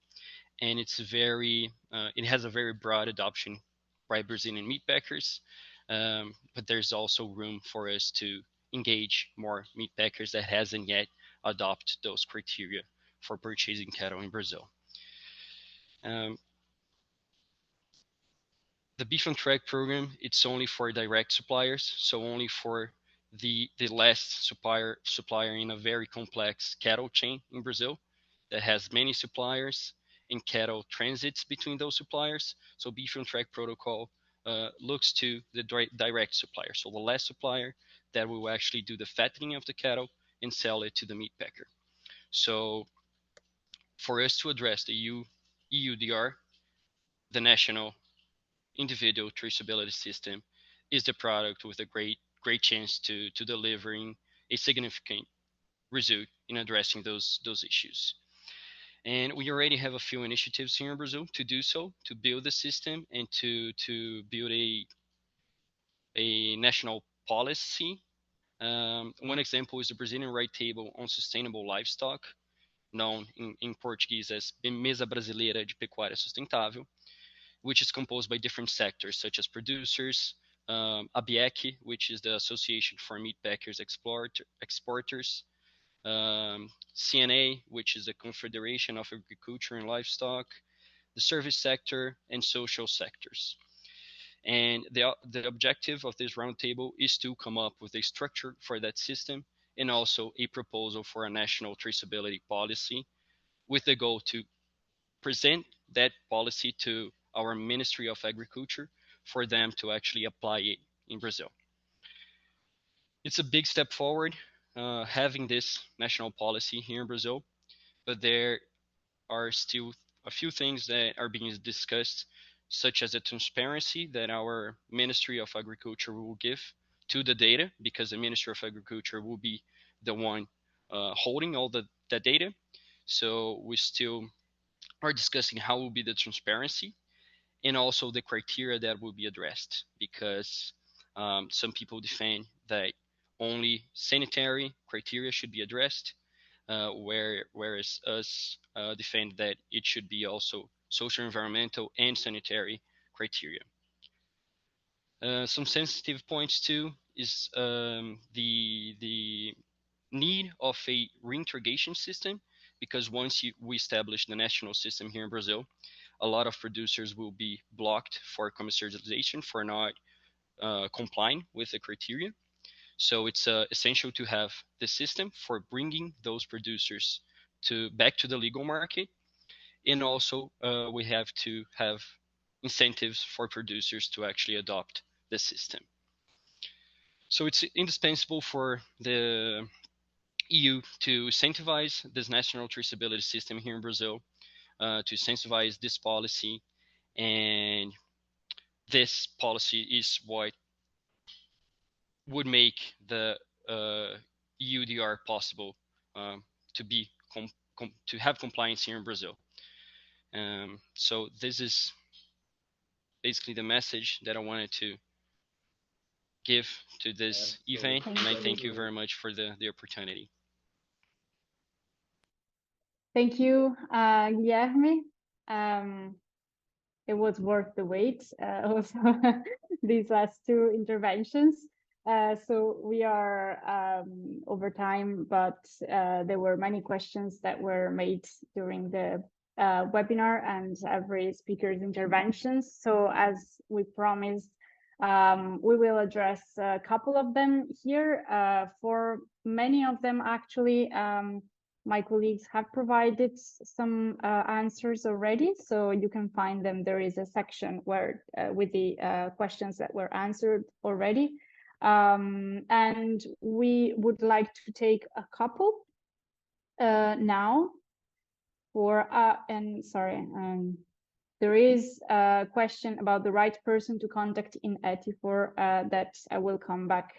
and it's it has a very broad adoption by Brazilian meat packers, but there's also room for us to engage more meat packers that hasn't yet adopted those criteria for purchasing cattle in Brazil. The Beef on Track program, it's only for direct suppliers, so only for the last supplier in a very complex cattle chain in Brazil that has many suppliers, and cattle transits between those suppliers. So Beef on Track protocol looks to the direct supplier, so the last supplier that will actually do the fattening of the cattle and sell it to the meat packer. So for us to address the EUDR, the national individual traceability system is the product with a great chance to delivering a significant result in addressing those issues. And we already have a few initiatives here in Brazil to do so, to build the system and to build a national policy. One example is the Brazilian Right Table on Sustainable Livestock, known in Portuguese as Mesa Brasileira de Pecuária Sustentável, which is composed by different sectors such as producers, ABIEC, which is the Association for Meat Packers Exporters, CNA, which is the Confederation of Agriculture and Livestock, the service sector, and social sectors. And the objective of this roundtable is to come up with a structure for that system and also a proposal for a national traceability policy with the goal to present that policy to our Ministry of Agriculture for them to actually apply it in Brazil. It's a big step forward having this national policy here in Brazil, but there are still a few things that are being discussed, such as the transparency that our Ministry of Agriculture will give to the data, because the Ministry of Agriculture will be the one holding all the data. So we still are discussing how will be the transparency and also the criteria that will be addressed, because some people defend that only sanitary criteria should be addressed, whereas us defend that it should be also social, environmental, and sanitary criteria. Some sensitive points too is the need of a reintegration system, because once we establish the national system here in Brazil, a lot of producers will be blocked for commercialization for not complying with the criteria. So it's essential to have the system for bringing those producers back to the legal market. And also we have to have incentives for producers to actually adopt the system. So it's indispensable for the EU to incentivize this national traceability system here in Brazil, to incentivize this policy. And this policy is what would make the EUDR possible to have compliance here in Brazil. So this is basically the message that I wanted to give to this event, and I thank you very much for the opportunity. Thank you, Guilherme. It was worth the wait, also these last two interventions. So we are over time, but there were many questions that were made during the webinar and every speaker's interventions. So as we promised, we will address a couple of them here. For many of them, actually, my colleagues have provided some answers already, so you can find them. There is a section where with the questions that were answered already. And we would like to take a couple now for, and sorry, there is a question about the right person to contact in ETIFOR that I will come back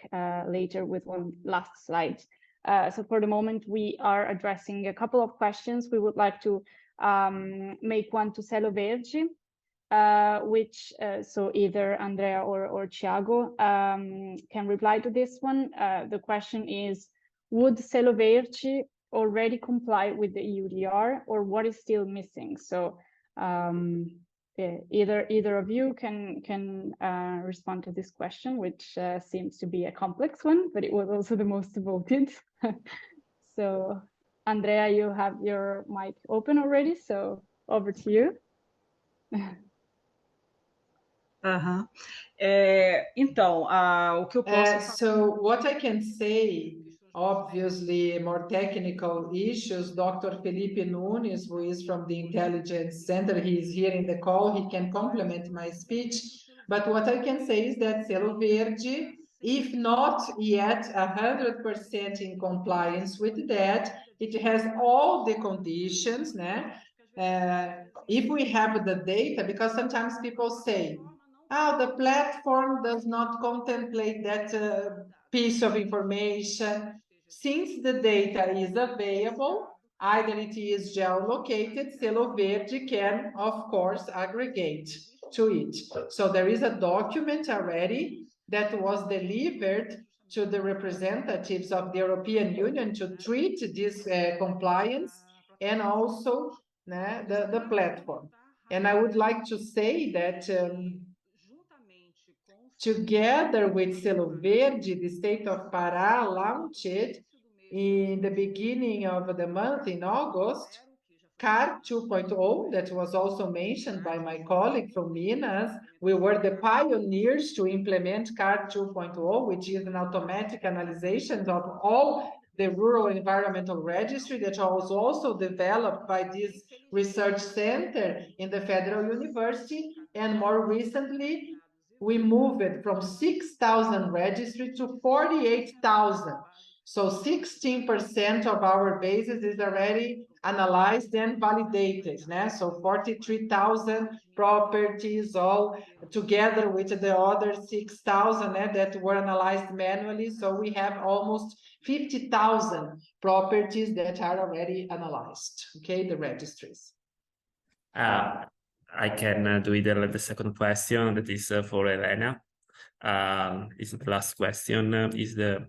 later with one last slide. So for the moment, we are addressing a couple of questions. We would like to make one to Selo Verde, which, so either Andrea or Thiago can reply to this one. The question is, would Selo Verde already comply with the EUDR, or what is still missing? So either of you can respond to this question, which seems to be a complex one, but it was also the most voted. So Andrea, you have your mic open already, so over to you. Então, o que eu posso... So what I can say, obviously more technical issues, Dr. Felipe Nunes, who is from the Intelligence Center, he is here in the call, he can complement my speech. But what I can say is that Selo Verde, if not yet 100% in compliance with that, it has all the conditions, né? If we have the data, because sometimes people say, oh, the platform does not contemplate that piece of information. Since the data is available, either it is geolocated, Selo Verde can, of course, aggregate to it. So there is a document already that was delivered to the representatives of the European Union to treat this compliance, and also the platform. And I would like to say that together with Selo Verde, the state of Pará launched in the beginning of the month, in August, CAR 2.0 that was also mentioned by my colleague from Minas. We were the pioneers to implement CAR 2.0, which is an automatic analyzation of all the rural environmental registry that was also developed by this research center in the Federal University. And more recently, we moved it from 6,000 registry to 48,000. So 16% of our basis is already analyzed and validated. So 43,000 properties all together with the other 6,000 that were analyzed manually. So we have almost 50,000 properties that are already analyzed, okay, the registries. I can do either the second question, that is for Elena. Is the last question, is the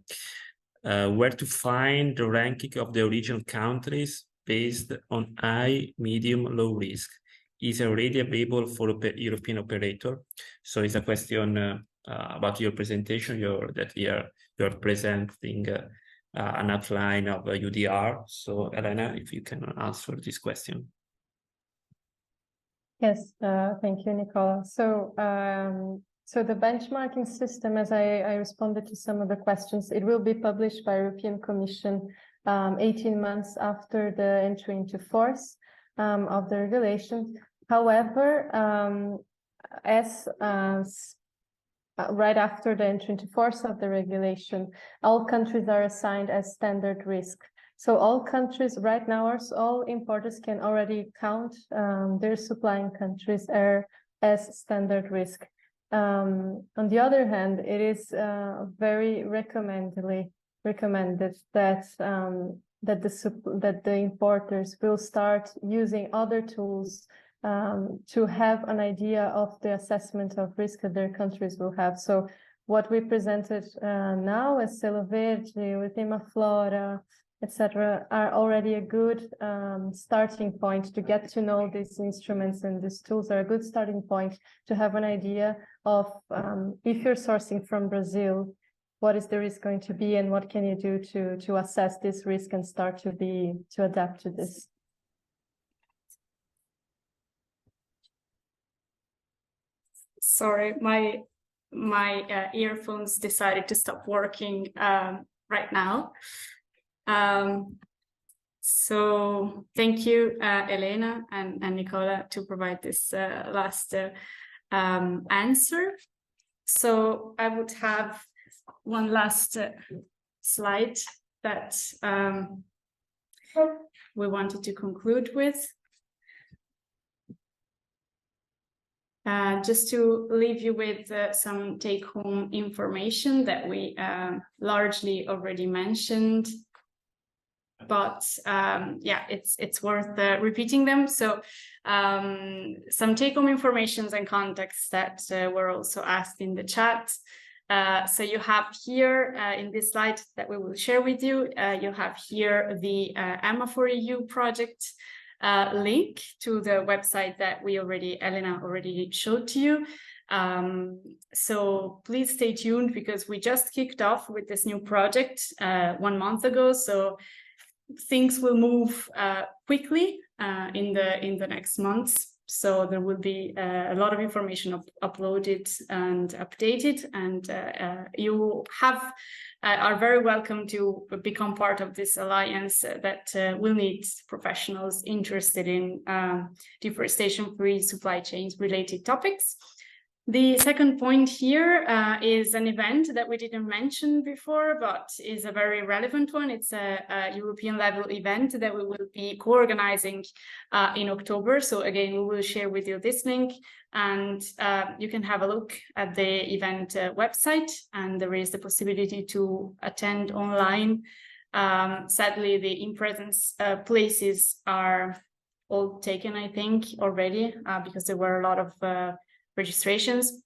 where to find the ranking of the original countries based on high, medium, low risk is already available for European operator. So it's a question about your presentation, that you're presenting an outline of EUDR. So Elena, if you can answer this question. Yes, thank you, Nicola. So, so the benchmarking system, as I responded to some of the questions, it will be published by European Commission 18 months after the entry into force of the regulation. However, right after the entry into force of the regulation, all countries are assigned as standard risk. So all countries right now, all importers can already count their supplying countries as standard risk. On the other hand, it is very recommended that the importers will start using other tools to have an idea of the assessment of risk that their countries will have. So what we presented now as Selo Verde, with Imaflora, etc., are already a good starting point to get to know these instruments, and these tools are a good starting point to have an idea of if you're sourcing from Brazil, what is the risk going to be, and what can you do to assess this risk and start to adapt to this. Sorry, my earphones decided to stop working right now. So thank you, Elena and Nicola, to provide this last answer. So I would have one last slide that we wanted to conclude with. Just to leave you with some take-home information that we largely already mentioned. But yeah, it's worth repeating them. So some take-home informations and contexts that were also asked in the chat. So you have here in this slide that we will share with you, you have here the EMA4EU project link to the website that Elena already showed to you. So please stay tuned, because we just kicked off with this new project 1 month ago. So things will move quickly in the next months. So there will be a lot of information uploaded and updated, and you are very welcome to become part of this alliance that will need professionals interested in deforestation-free supply chains related topics. The second point here is an event that we didn't mention before, but is a very relevant one. It's a European level event that we will be co-organizing in October. So again, we will share with you this link, and you can have a look at the event website, and there is the possibility to attend online. Sadly, the in-presence places are all taken, I think, already, because there were a lot of registrations,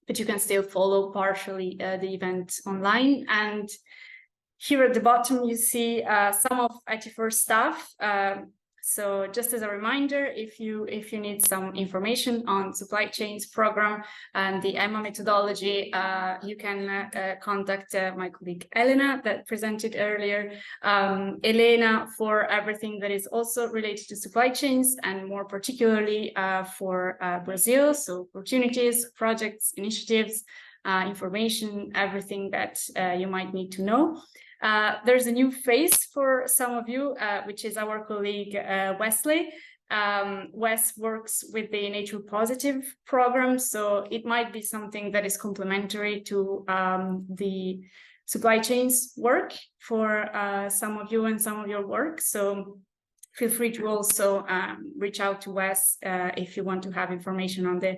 but you can still follow partially the event online. And here at the bottom, you see some of IT4 staff. So just as a reminder, if you need some information on supply chains program and the EMA methodology, you can contact my colleague Elena that presented earlier. Elena for everything that is also related to supply chains and more particularly for Brazil, so opportunities, projects, initiatives, information, everything that you might need to know. There's a new face for some of you, which is our colleague Wesley. Wes works with the Nature Positive program, so it might be something that is complementary to the supply chains work for some of you and some of your work. So feel free to also reach out to Wes if you want to have information on the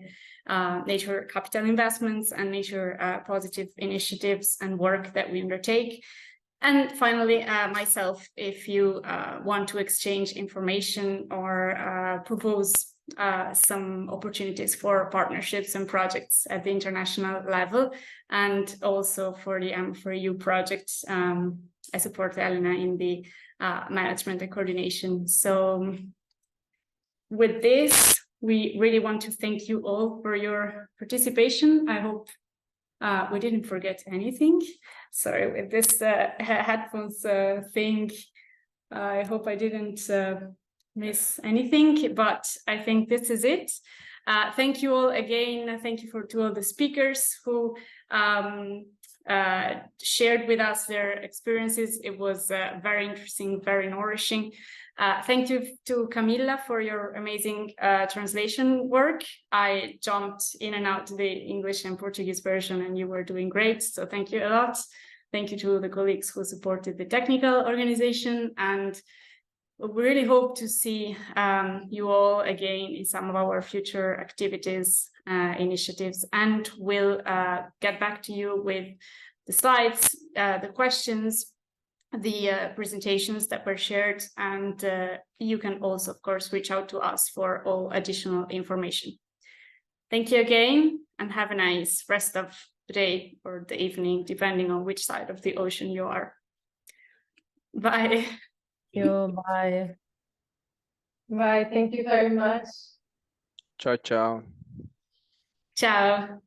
nature capital investments and nature positive initiatives and work that we undertake. And finally, myself, if you want to exchange information or propose some opportunities for partnerships and projects at the international level, and also for the M4EU project, I support Elena in the management and coordination. So with this, we really want to thank you all for your participation. I hope we didn't forget anything. Sorry, with this headphones thing, I hope I didn't miss anything, but I think this is it. Thank you all again. Thank you to all the speakers who shared with us their experiences. It was very interesting, very nourishing. Thank you to Camilla for your amazing translation work. I jumped in and out to the English and Portuguese version and you were doing great. So thank you a lot. Thank you to the colleagues who supported the technical organization, and we really hope to see you all again in some of our future activities, initiatives, and we'll get back to you with the slides, the questions, the presentations that were shared, and you can also, of course, reach out to us for all additional information. Thank you again, and have a nice rest of the day or the evening, depending on which side of the ocean you are. Bye. Thank you. Bye. Bye. Thank you very much. Ciao, ciao. Ciao.